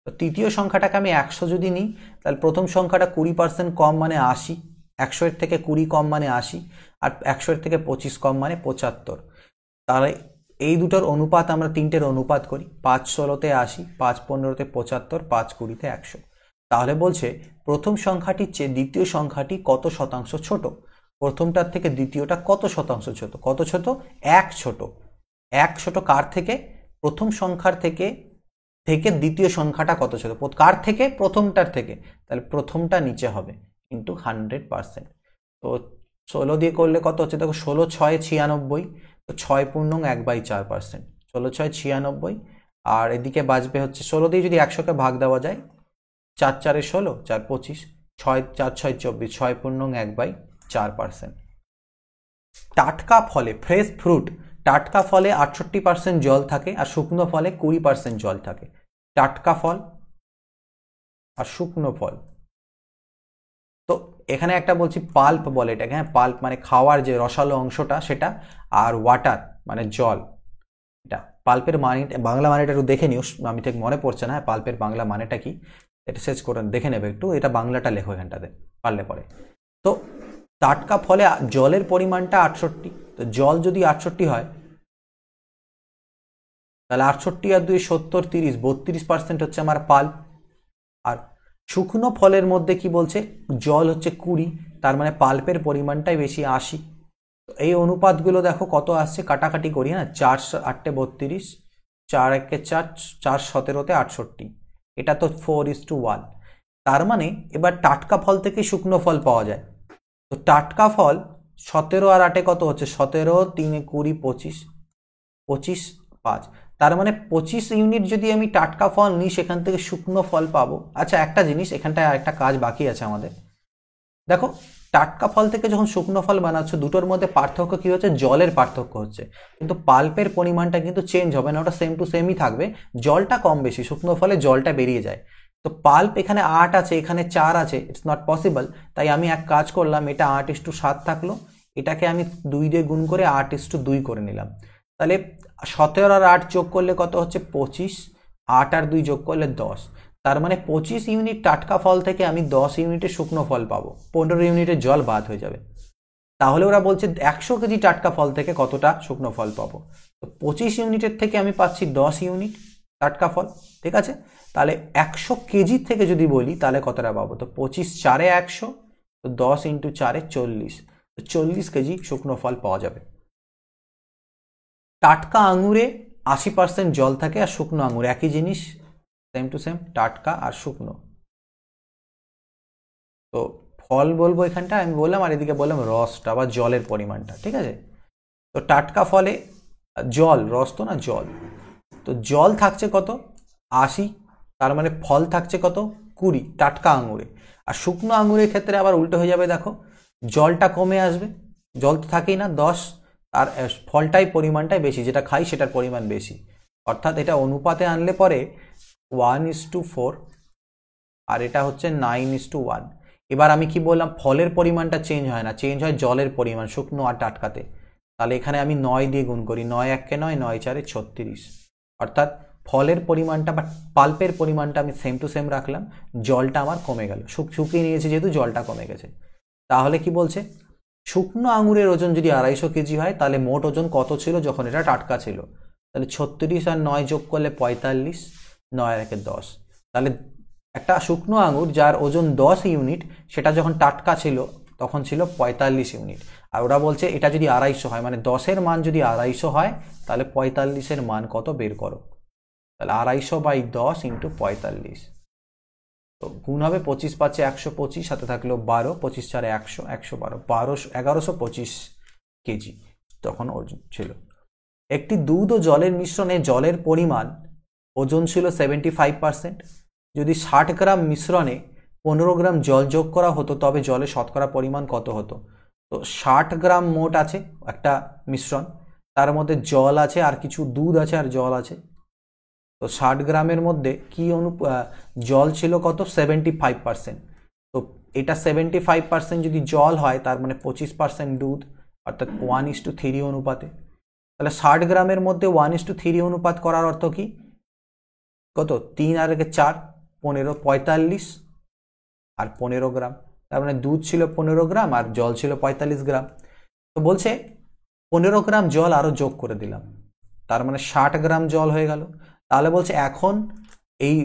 তো তৃতীয় সংখ্যাটাকে আমি 100 যদি নিই তাহলে প্রথম সংখ্যাটা 20% কম মানে 80, 100-এর থেকে 20 কম মানে 80, আর 100-এর থেকে 25 কম মানে 75। তাহলে এই দুটোর অনুপাত আমরা তিনটের অনুপাত করি, 5 16-তে 80, 5 15-তে 75, 5 20-তে 100। তাহলে বলছে প্রথম সংখ্যাটির চেয়ে দ্বিতীয় সংখ্যাটি কত শতাংশ ছোট। প্রথমটার থেকে দ্বিতীয়টা কত শতাংশ ছোট? কত ছোট? 1 ছোট। 1 ছোট কার থেকে? প্রথম সংখ্যার থেকে দ্বিতীয় সংখ্যাটা কত ছোট? কার থেকে? প্রথমটার থেকে। তাহলে প্রথমটা নিচে হবে ইন্টু 100%। তো 16 দিয়ে করলে কত হচ্ছে? দেখো 16 6 96, তো 6.1/4%। 16 6 96, আর এদিকে বাজবে হচ্ছে 16 দিয়ে যদি 100কে ভাগ দেওয়া যায়, 4 4 16, 4 25, 6 4 6 24, 6.1/4%। টাটকা ফলে, ফ্রেশ ফ্রুট, টাটকা ফলে 68% জল থাকে আর শুকনো ফলে 20% জল থাকে। টাটকা ফল আর শুকনো ফল। তো এখানে একটা বলছি পাল্প বলে এটাকে, হ্যাঁ পাল্প মানে খাওয়ার যে রসালো অংশটা সেটা, আর ওয়াটার মানে জল। এটা পাল্পের মানে বাংলা মানেটা একটু দেখে নিও, আমি ঠিক মনে পড়ছে না পাল্পের বাংলা মানেটা কি, এটা সার্চ করে দেখে নেবে একটু, এটা বাংলাটা লেখো এখানটাতে পারলে পরে। তো টাটকা ফলে জলের পরিমাণটা 68, তো জল যদি 68 হয় তাহলে 68 আর 2 70, 30, 32% হচ্ছে আমার পাল্প। আর শুকনো ফলের মধ্যে কি বলছে? জল হচ্ছে 20, তার মানে পাল্পের পরিমাণটাই বেশি 80। তো এই অনুপাতগুলো দেখো কত আসছে, কাটাকাটি করি, হ্যাঁ 4 8 32, 4 1 4, 4 17 68, এটা তো 4:1। তার মানে এবার টাটকা ফল থেকে শুকনো ফল পাওয়া যায়। তো টাটকা ফল 17 আর 8 কত হচ্ছে? 17 3 20 25, 25 5, তার মানে 25 ইউনিট যদি আমি টাটকা ফল নিই সেখান থেকে শুকনো ফল পাবো। আচ্ছা একটা জিনিস, এখানটায় আরেকটা কাজ বাকি আছে আমাদের। দেখো টাটকা ফল থেকে যখন শুকনো ফল বানাচ্ছ, দুটোর মধ্যে পার্থক্য কি হচ্ছে? জলের পার্থক্য হচ্ছে, কিন্তু পাল্পের পরিমাণটা কিন্তু চেঞ্জ হবে না, ওটা সেম টু সেমই থাকবে, জলটা কম বেশি, শুকনো ফলে জলটা বেরিয়ে যায়। তো পাল্প এখানে 8 আছে, এখানে 4 আছে, ইটস নট পসিবল। তাই আমি এক কাজ করলাম, এটা 8:7 থাকলো, এটাকে আমি 2 দিয়ে গুণ করে 8:2 করে নিলাম। তাহলে 17 আর 8 যোগ করলে কত হচ্ছে? 25, 8 আর 2 যোগ করলে 10, তার মানে 25 ইউনিট টাটকা ফল থেকে আমি 10 ইউনিটের শুকনো ফল পাবো, 15 ইউনিটের জল বাদ হয়ে যাবে। তাহলে ওরা বলছে 100 কেজি টাটকা ফল থেকে কতটা শুকনো ফল পাবো? তো 25 ইউনিটের থেকে আমি পাচ্ছি 10 ইউনিট টাটকা ফল, ঠিক আছে। তাহলে 100 কেজি থেকে যদি বলি তাহলে কতটা পাবো? তো 25 4 100, তো 10 × 4 40, তো 40 কেজি শুকনো ফল পাওয়া যাবে। টাটকা আঙুরে 80% জল থাকে আর শুকনো আঙুর একই জিনিস, সেম টু সেম, টাটকা আর শুকনো। তো ফল বলবো এখানটা আমি বললাম, আর এদিকে বললাম রসটা বা জলের পরিমাণটা, ঠিক আছে। তো টাটকা ফলে জল, রস তো না জল, তো জল থাকছে কত? 80, তার মানে ফল থাকছে কত? 20 টাটকা আঙুরে। আর শুকনো আঙুরের ক্ষেত্রে আবার উল্টো হয়ে যাবে, দেখো জলটা কমে আসবে, জল তো থাকেই না 10, আর ফলটাই পরিমাণটাই বেশি, যেটা খাই সেটার পরিমাণ বেশি, অর্থাৎ এটা অনুপাতে আনলে পরে 1:4, আর এটা হচ্ছে 9:1। এবার আমি কি বললাম? ফলের পরিমাণটা চেঞ্জ হয় না, চেঞ্জ হয় জলের পরিমাণ শুকনো আর টাটকাতে। তাহলে এখানে আমি 9 দিয়ে গুণ করি, 9 1 9, 9 4 36, অর্থাৎ ফলের পরিমাণটা বা পাল্পের পরিমাণটা আমি সেম টু সেম রাখলাম, জলটা আমার কমে গেল, শুকিয়ে নিয়েছি যেহেতু জলটা কমে গেছে। তাহলে কি বলছে? শুকনো আঙুরের ওজন যদি 250 কেজি হয় তাহলে মোট ওজন কত ছিল যখন এটা টাটকা ছিল? তাহলে 36 আর 9 যোগ করলে 45, 9 আর 1 10। তাহলে একটা শুকনো আঙুর যার ওজন 10 ইউনিট, সেটা যখন টাটকা ছিল তখন ছিল 45 ইউনিট। আর ওরা বলছে এটা যদি 250 হয়, মানে 10-এর মান যদি 250 হয় তাহলে 45-এর মান কত বের করো। তাহলে 250/10 × 45, তো গুণ হবে 25 5 125, সাথে থাকলো 12, 25 4 100, 112, 1125 কেজি তখন ওজন ছিল। একটি দুধ ও জলের মিশ্রণে জলের পরিমাণ ওজন ছিল 75%। যদি 60 গ্রাম মিশ্রণে 15 গ্রাম জল যোগ করা হতো তবে জলের শতকরা পরিমাণ কত হতো? তো 60 গ্রাম মোট আছে একটা মিশ্রণ, তার মধ্যে জল আছে আর কিছু দুধ আছে আর জল আছে। তো 60 গ্রামের মধ্যে কি জল ছিল কত? 75%। তো এটা 75% যদি জল হয় তার মানে 25% দুধ, অর্থাৎ 1:3 অনুপাতে। তাহলে 60 গ্রামের মধ্যে 1:3 অনুপাত করার অর্থ কি? কত? 3 আর 4 15, 45 আর 15 গ্রাম, তার মানে দুধ ছিল 15 গ্রাম আর জল ছিল 45 গ্রাম। তো বলছে 15 গ্রাম জল আরো যোগ করে দিলাম, তার মানে 60 গ্রাম জল হয়ে গেল। তাহলে বলছে এখন এই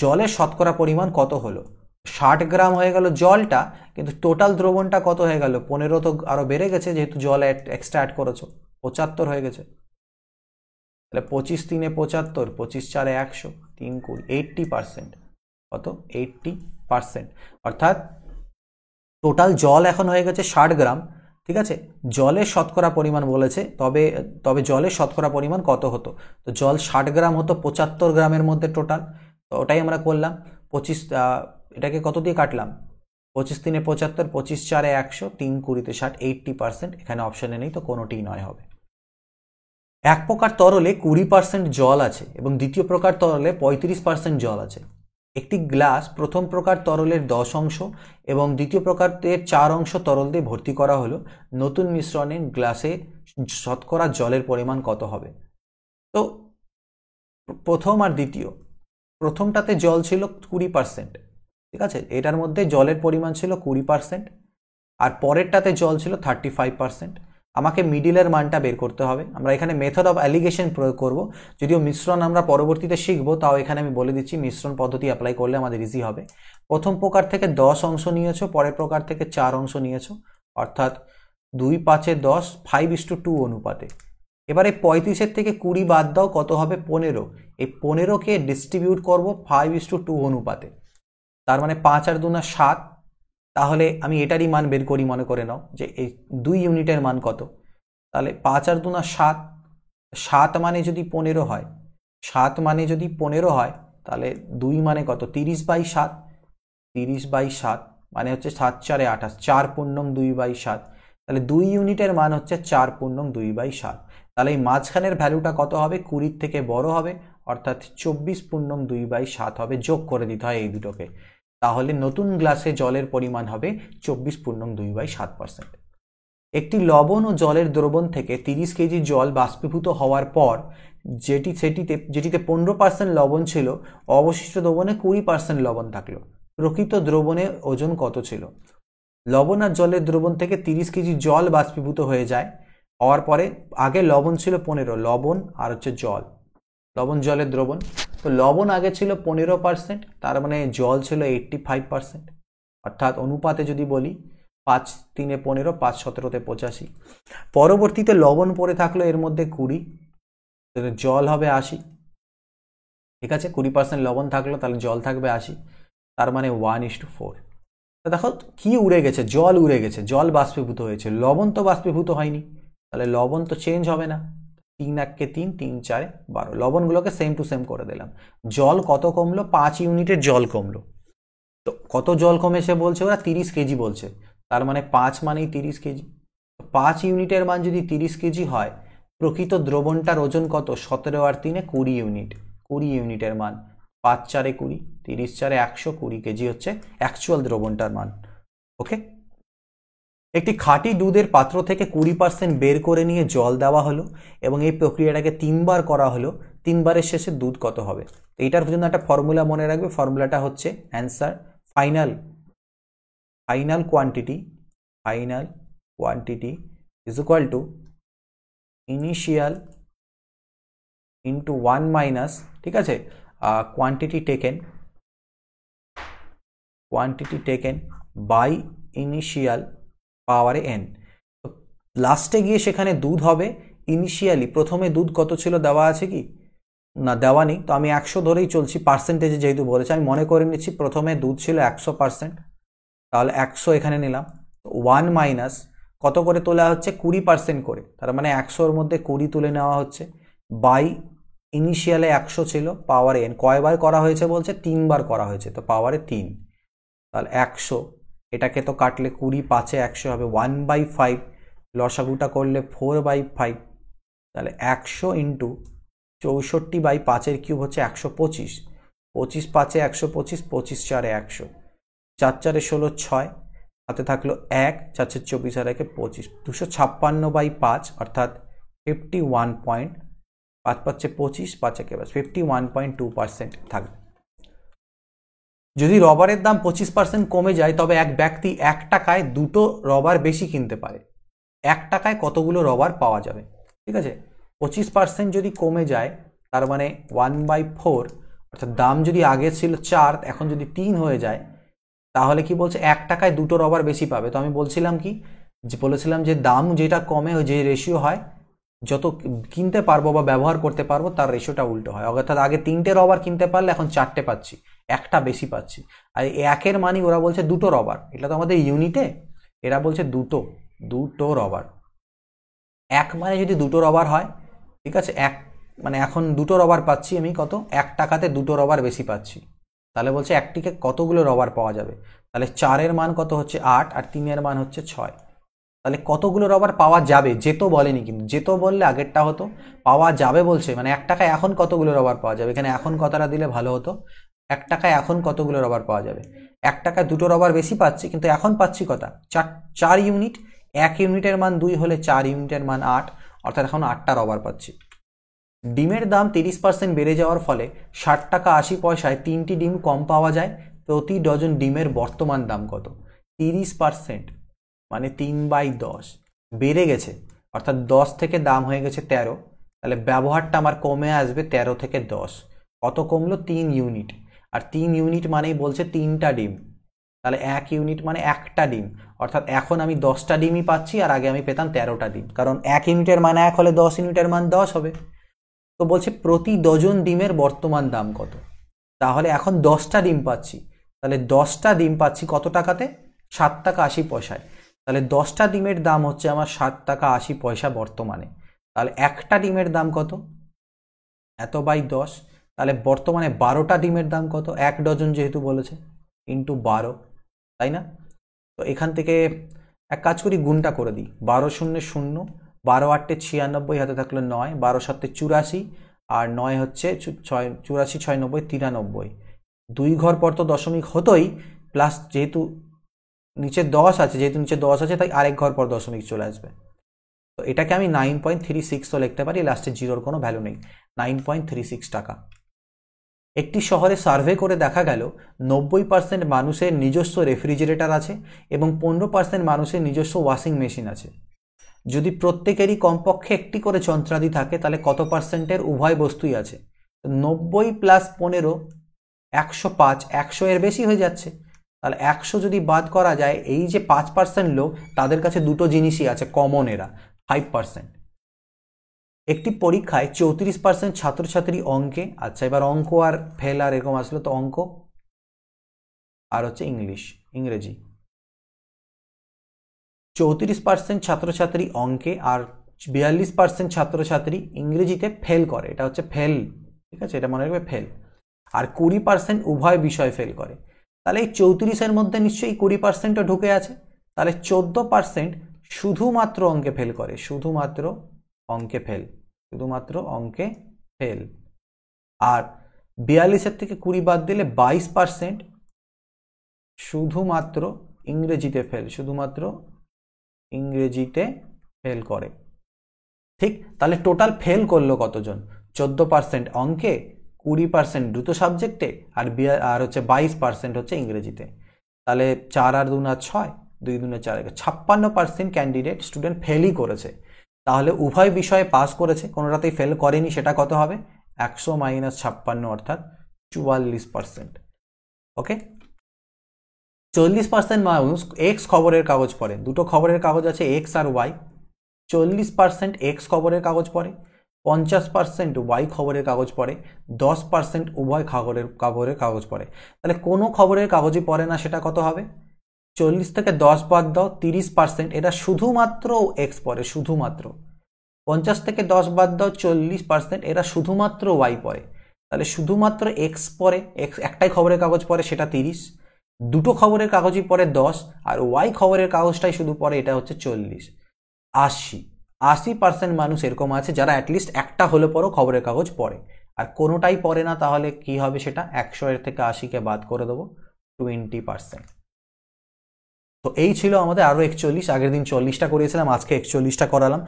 জলের শতকরা পরিমাণ কত হলো? 60 গ্রাম হয়ে গেল জলটা, কিন্তু টোটাল দ্রবণটা কত হয়ে গেল? 15 তো আরো বেড়ে গেছে, যেহেতু জল এক্সট্রা অ্যাড করেছো, 75 হয়ে গেছে। তাহলে 25 3 75, 25 4 100, 3 20, 80%। কত? 80%। অর্থাৎ টোটাল জল এখন হয়ে গেছে 60 গ্রাম, ঠিক আছে। জলের শতকরা পরিমাণ বলেছে, তবে জলের শতকরা পরিমাণ কত হতো? তো জল 60 গ্রাম হতো 75 গ্রামের মধ্যে টোটাল, তো ওটাই আমরা করলাম। 25, এটাকে কত দিয়ে কাটলাম? 25 3 75, 25 4 100, 3 20 60, 80%। এখানে অপশানে নেই, তো কোনোটিই নয় হবে। এক প্রকার তরলে 20% জল আছে এবং দ্বিতীয় প্রকার তরলে 35% জল আছে। একটি গ্লাস প্রথম প্রকার তরলের 10 অংশ এবং দ্বিতীয় প্রকারের 4 অংশ তরল দিয়ে ভর্তি করা হলো। নতুন মিশ্রণে গ্লাসে শতকরা জলের পরিমাণ কত হবে? তো প্রথম আর দ্বিতীয়, প্রথমটাতে জল ছিল 20%, ঠিক আছে, এটার মধ্যে জলের পরিমাণ ছিল 20%, আর পরেরটাতে জল ছিল 35%। আমাকে মিডিলের মানটা বের করতে হবে। আমরা এখানে মেথড অফ অ্যালিগেশন প্রয়োগ করব, যদিও মিশ্রণ আমরা পরবর্তীতে শিখবো, তাও এখানে আমি বলে দিচ্ছি মিশ্রণ পদ্ধতি অ্যাপ্লাই করলে আমাদের ইজি হবে। প্রথম প্রকার থেকে 10 অংশ নিয়েছো, পরের প্রকার থেকে 4 অংশ নিয়েছো, অর্থাৎ 2 5 10, 5:2 অনুপাতে। এবারে 35-এর থেকে 20 বাদ দাও, কত হবে? 15। এই 15কে ডিস্ট্রিবিউট করব 5:2 অনুপাতে, তার মানে 5 আর 2 7। তাহলে আমি এটারই মান বের করি, মনে করে নাও যে এই 2 ইউনিটের মান কত। তাহলে 5 আর 2 7, 7 মানে যদি 15 হয়, 7 মানে যদি 15 হয়, তাহলে 2 মানে কত? 30/7, 30/7 মানে হচ্ছে 7 4 28, 4 পূর্ণং 2/7। তাহলে 2 ইউনিটের মান হচ্ছে 4 পূর্ণং 2/7। তাহলে এই মাঝখানের ভ্যালুটা কত হবে? 20 থেকে বড় হবে, অর্থাৎ 24 পূর্ণং 2/7 হবে। যোগ করে দিতে হয় এই দুটোকে, তাহলে নতুন গ্লাসে জলের পরিমাণ হবে 24 পূর্ণং 2/7%। একটি লবণ ও জলের দ্রবণ থেকে 30 কেজি জল বাষ্পীভূত হওয়ার পর যেটিতে 15% লবণ ছিল, অবশিষ্ট দ্রবণে 20% লবণ থাকলো। প্রকৃত দ্রবণের ওজন কত ছিল? লবণ আর জলের দ্রবণ থেকে 30 কেজি জল বাষ্পীভূত হয়ে যায়, হওয়ার পরে আগে লবণ ছিল 15, লবণ আর হচ্ছে জল, লবণ জলের দ্রবণ। তো লবণ আগে ছিল 15%, তার মানে জল ছিল 85%, অর্থাৎ অনুপাতে যদি বলি 5 3 15, 5 17 85। পরবর্তীতে লবণ পড়ে থাকলো এর মধ্যে 20, জল হবে 80, ঠিক আছে। 20% লবণ থাকলো, তাহলে জল থাকবে 80, তার মানে 1:4। তো দেখো কি উড়ে গেছে? জল উড়ে গেছে, জল বাষ্পীভূত হয়েছে, লবণ তো বাষ্পীভূত হয়নি, তাহলে লবণ তো চেঞ্জ হবে না। 3 1 3, 3 4 12, লবণগুলোকে সেম টু সেম করে দিলাম। জল কত কমলো? 5 ইউনিটের জল কমলো। তো কত জল কমেছে বলছে ওরা? 30 কেজি বলছে, তার মানে 5 মানেই 30 কেজি। 5 ইউনিটের মান যদি 30 কেজি হয়, প্রকৃত দ্রবণটার ওজন কত? 17 আর 3 20 ইউনিট, 20 ইউনিটের মান। 5 4 20, 30 4 100, 20 কেজি হচ্ছে অ্যাকচুয়াল দ্রবণটার মান। ওকে। একটি খাঁটি দুধের পাত্র থেকে 20% বের করে নিয়ে জল দেওয়া হলো এবং এই প্রক্রিয়াটাকে 3 বার করা হলো। 3 বারের শেষে দুধ কত হবে? এইটার জন্য একটা ফর্মুলা মনে রাখবে। ফর্মুলাটা হচ্ছে answer final quantity is equal to initial into 1 minus, ঠিক আছে, কোয়ান্টিটি টেকেন বাই ইনিশিয়াল পাওয়ারে n। তো লাস্টে গিয়ে সেখানে দুধ হবে। ইনিশিয়ালি প্রথমে দুধ কত ছিল দেওয়া আছে কি? না, দেওয়া নেই, তো আমি 100 ধরেই চলছি, পার্সেন্টেজে যেহেতু বলেছে আমি মনে করে নিচ্ছি প্রথমে দুধ ছিল 100%, তাহলে 100 এখানে নিলাম। 1 মাইনাস কত করে তোলা হচ্ছে? 20% করে, তার মানে 100-এর মধ্যে 20 তুলে নেওয়া হচ্ছে, বাই ইনিশিয়ালে 100 ছিল, পাওয়ারে n। কয়বার করা হয়েছে বলছে? 3 বার করা হয়েছে, তো পাওয়ারে 3, তাহলে 100। এটাকে তো কাটলে 20 5 100 হবে 1/5, লসাগুটা করলে 4/5, তাহলে 100 ইন্টু 64/5 কিউব হচ্ছে 125, 25 5 125, 25 4 100, 4 4 16 6, হাতে থাকলো 1, 4 4 24 আর 1 25, 256/5 অর্থাৎ 51.5 5 25 5 51.2% থাকবে। যদি রবারের দাম 25% কমে যায়, তবে এক ব্যক্তি 1 টাকায় 2টো রবার বেশি কিনতে পারে। 1 টাকায় কতগুলো রবার পাওয়া যাবে? ঠিক আছে, 25% যদি কমে যায়, তার মানে 1/4 অর্থাৎ দাম যদি আগে ছিল 4, এখন যদি 3 হয়ে যায়, তাহলে কি বলছে 1 টাকায় 2টো রবার বেশি পাবে। তো আমি বলছিলাম কি, যে বলেছিলাম যে দাম যেটা কমে যে রেশিও হয়, যত কিনতে পারবো বা ব্যবহার করতে পারবো তার রেশিওটা উল্টো হয়। অর্থাৎ আগে 3টে রবার কিনতে পারলে এখন 4টে পাচ্ছি, একটা বেশি পাচ্ছি। আর একের মানি ওরা বলছে 2টো রবার, এটা তো আমাদের ইউনিটে, এরা বলছে দুটো রবার। এক মানে যদি 2টো রবার হয়, ঠিক আছে, এক মানে এখন 2টো রবার পাচ্ছি আমি কত, 1 টাকাতে 2টো রবার বেশি পাচ্ছি। তাহলে বলছে একটিকে কতগুলো রবার পাওয়া যাবে, তাহলে 4-এর মান কত হচ্ছে 8 আর 3-এর মান হচ্ছে 6। তাহলে কতগুলো রবার পাওয়া যাবে, যেত বলেনি, কিন্তু যেত বললে আগেরটা হতো, পাওয়া যাবে বলছে, মানে 1 টাকায় এখন কতগুলো রবার পাওয়া যাবে। এখানে এখন কথাটা দিলে ভালো হতো, 1 টাকায় এখন কতগুলো রবার পাওয়া যাবে। 1 টাকায় 2টো রবার বেশি পাচ্ছি, কিন্তু এখন পাচ্ছি কটা, 4 ইউনিট। 1 ইউনিটের মান 2 হলে 4 ইউনিটের মান 8, অর্থাৎ এখন 8টা রবার পাচ্ছি। ডিমের দাম 30% বেড়ে যাওয়ার ফলে 60 টাকা 80 পয়সায় 3টি ডিম কম পাওয়া যায়। প্রতি ডজন ডিমের বর্তমান দাম কত? 30% মানে 3/10 বেড়ে গেছে, অর্থাৎ 10 থেকে দাম হয়ে গেছে 13। তাহলে ব্যবহারটা আমার কমে আসবে 13 থেকে 10। কত কমলো? 3 ইউনিট। আর 3 ইউনিট মানেই বলছে 3টা ডিম, তাহলে 1 ইউনিট মানে 1টা ডিম। অর্থাৎ এখন আমি 10টা ডিমই পাচ্ছি, আর আগে আমি পেতাম 13টা ডিম, কারণ 1 ইউনিটের মান 1 হলে 10 ইউনিটের মান 10 হবে। তো বলছে প্রতি ডজন ডিমের বর্তমান দাম কত। তাহলে এখন 10টা ডিম পাচ্ছি, তাহলে 10টা ডিম পাচ্ছি কত টাকাতে? 7 টাকা 80 পয়সায়। তাহলে 10টা ডিমের দাম হচ্ছে আমার 7 টাকা 80 পয়সা বর্তমানে। তাহলে একটা ডিমের দাম কত? এত বাই 10। তাহলে বর্তমানে 12টা ডিমের দাম কত? 1 ডজন যেহেতু বলেছে, ইন্টু 12, তাই না? তো এখান থেকে এক কাজ করি, গুণটা করে দিই। 12 শূন্য 0, 12 8 96, হাতে থাকলো 9, 12 7 84, আর 9 হচ্ছে 84, 6 90, 93। 2 ঘর পর তো দশমিক হতোই, প্লাস যেহেতু নিচে 10 আছে, তাই আরেক ঘর পর দশমিক চলে আসবে। তো এটাকে আমি 9.36 তো লিখতে পারি, লাস্টে জিরোর কোনো ভ্যালু নেই, 9.36 টাকা। একটি শহরে সার্ভে করে দেখা গেল 90% মানুষের নিজস্ব রেফ্রিজারেটর আছে এবং 15% মানুষের নিজস্ব ওয়াশিং মেশিন আছে। যদি প্রত্যেকেরই কমপক্ষে একটি করে যন্ত্রাদি থাকে, তাহলে কত পার্সেন্টের উভয় বস্তুই আছে? 90 প্লাস 15, 105, 100 এর বেশি হয়ে যাচ্ছে। তাহলে 100 যদি বাদ করা যায়, এই যে 5% লোক, তাদের কাছে দুটো জিনিসই আছে কমন, এরা 5%। একটি পরীক্ষায় 34% ছাত্রছাত্রী অঙ্কে, আচ্ছা এবার অঙ্ক আর ফেল আর এরকম আসলো, তো অঙ্ক আর হচ্ছে ইংরেজি। 34% ছাত্রছাত্রী অঙ্কে আর 42% ছাত্রছাত্রী ইংরেজিতে ফেল করে, এটা হচ্ছে ফেল, ঠিক আছে, এটা মনে রাখবে ফেল। আর 20% উভয় বিষয় ফেল করে। তাহলে এই 34-এর মধ্যে নিশ্চয়ই 20%ও ঢুকে আছে। তাহলে 14% শুধুমাত্র অঙ্কে ফেল করে, শুধুমাত্র অঙ্কে ফেল। আর 42-এর থেকে 20 বাদ দিলে 22% শুধুমাত্র ইংরেজিতে ফেল করে। ঠিক, তাহলে টোটাল ফেল করলো কতজন? 14% অঙ্কে, 20% দুটো সাবজেক্টে, আর হচ্ছে 22% হচ্ছে ইংরেজিতে। তাহলে 4 আর 2 6, 2 2 4, 56% ক্যান্ডিডেট স্টুডেন্ট ফেলই করেছে। তাহলে উভয় বিষয়ে পাস করেছে, কোনোটাতেই ফেল করেনি, সেটা কত হবে? 100 মাইনাস 56, অর্থাৎ 44%। ওকে, 40% মানুষ এক্স খবরের কাগজ পড়ে, দুটো খবরের কাগজ আছে এক্স আর ওয়াই। 40% এক্স খবরের কাগজ পড়ে, 50% ওয়াই খবরের কাগজ পড়ে, 10% উভয় খবরের কাগজ পড়ে। তাহলে কোনো খবরের কাগজই পড়ে না, সেটা কত হবে? 40 থেকে 10 বাদ দাও, 30%, এটা শুধুমাত্র এক্স পড়ে, শুধুমাত্র। 50 থেকে 10 বাদ দাও, 40%, এরা শুধুমাত্র ওয়াই পড়ে। তাহলে শুধুমাত্র এক্স পড়ে, একটাই খবরের কাগজ পড়ে, সেটা 30। দুটো খবরের কাগজই পড়ে 10, আর ওয়াই খবরের কাগজটাই শুধু পড়ে, এটা হচ্ছে 40। 80% মানুষ এরকম আছে যারা অ্যাটলিস্ট একটা হলে পরও খবরের কাগজ পড়ে, আর কোনোটাই পড়ে না। তাহলে কি হবে সেটা? 100 এর থেকে 80-কে বাদ করে দেবো, 20%। তো এই ছিল আমাদের আরও 41। আগের দিন 40টা করিয়েছিলাম, আজকে 41টা করালাম।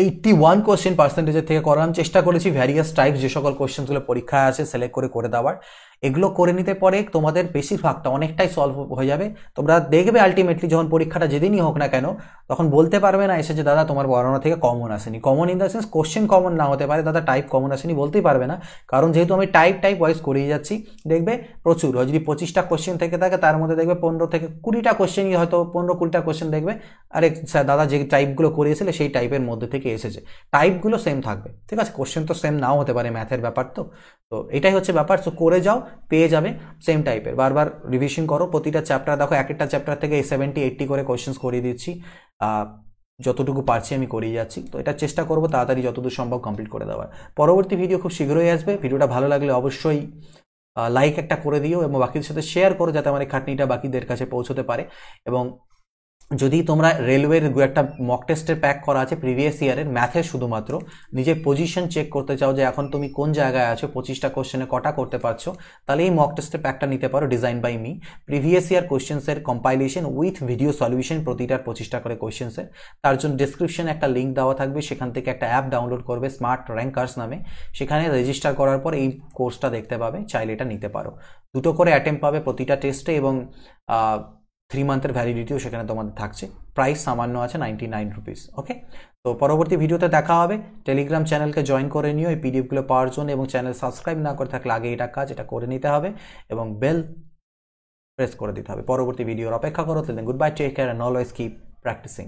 81 কোশ্চেন পার্সেন্টেজের থেকে করালাম। চেষ্টা করেছি ভ্যারিয়াস টাইপস যে সকল কোশ্চেনগুলো পরীক্ষায় আছে সিলেক্ট করে দেওয়ার। এগুলো করে নিতে পরে তোমাদের বেশিরভাগটা অনেকটাই সলভ হয়ে যাবে। তোমরা দেখবে আলটিমেটলি যখন পরীক্ষাটা যেদিনই হোক না কেন তখন বলতে পারবে না এসে যে দাদা তোমার পড়ানো থেকে কমন আসেনি। Common in the sense question common না হতে পারে, দাদা টাইপ কমন আসেনি বলতেই পারবে না, কারণ যেহেতু আমি টাইপ ওয়াইজ করিয়ে যাচ্ছি। দেখবে প্রচুর, যদি 25টা কোশ্চেন থেকে থাকে তার মধ্যে দেখবে 15 থেকে 20টা কোশ্চেনই হয়তো 15-20টা কোশ্চেন দেখবে আরে স্যার দাদা যে টাইপগুলো করিয়েছিলে সেই টাইপের মধ্যে থেকে এসেছে। টাইপগুলো সেম থাকবে, ঠিক আছে, কোশ্চেন তো সেম নাও হতে পারে, ম্যাথের ব্যাপার তো। তো এটাই হচ্ছে ব্যাপার। সো করে যাও, পেয়ে যাবে সেম টাইপের। বারবার রিভিশন করো প্রতিটা চ্যাপ্টার, দেখো এক একটা চ্যাপ্টার থেকে 70-80 করে কোশ্চেন্স করিয়ে দিচ্ছি, যতটুকু পারছি আমি করিয়ে যাচ্ছি। তো এটা চেষ্টা করবো তাড়াতাড়ি যতদূর সম্ভব কমপ্লিট করে দেওয়ার। পরবর্তী ভিডিও খুব শীঘ্রই আসবে। ভিডিওটা ভালো লাগলে অবশ্যই লাইক একটা করে দিও এবং বাকিদের সাথে শেয়ার করো যাতে আমার এই খাটনিটা বাকিদের কাছে পৌঁছতে পারে। এবং যদি তোমরা রেলওয়ের একটা মক টেস্টের প্যাক করা আছে প্রিভিয়াস ইয়ারের ম্যাথের, শুধুমাত্র নিজের পজিশন চেক করতে চাও যে এখন তুমি কোন জায়গায় আছো, 25টা কোশ্চেনে কটা করতে পারছো, তাহলে এই মক টেস্টের প্যাকটা নিতে পারো, design by me. Previous year কোশ্চেন্সের কম্পাইলেশন উইথ ভিডিও সলিউশন, প্রতিটার 25টা করে কোশ্চেন্সের। তার জন্য ডিসক্রিপশনে একটা লিঙ্ক দেওয়া থাকবে, সেখান থেকে একটা অ্যাপ ডাউনলোড করবে স্মার্ট র্যাঙ্কার্স নামে, সেখানে রেজিস্টার করার পর এই কোর্সটা দেখতে পাবে, চাইলে এটা নিতে পারো। 2টো করে অ্যাটেম্প পাবে প্রতিটা টেস্টে এবং 3 মান্থের ভ্যালিডিটিও সেখানে তোমাদের থাকছে। প্রাইস সামান্য আছে 99 রুপিস। ওকে, তো পরবর্তী ভিডিওতে দেখা হবে। টেলিগ্রাম চ্যানেলকে জয়েন করে নিও এই পিডিএফগুলো পাওয়ার জন্য, এবং চ্যানেল সাবস্ক্রাইব না করে থাকলে আগে এটা কাজ, এটা করে নিতে হবে এবং বেল প্রেস করে দিতে হবে। পরবর্তী ভিডিওর অপেক্ষা করো। Good bye, take care, and always keep practising.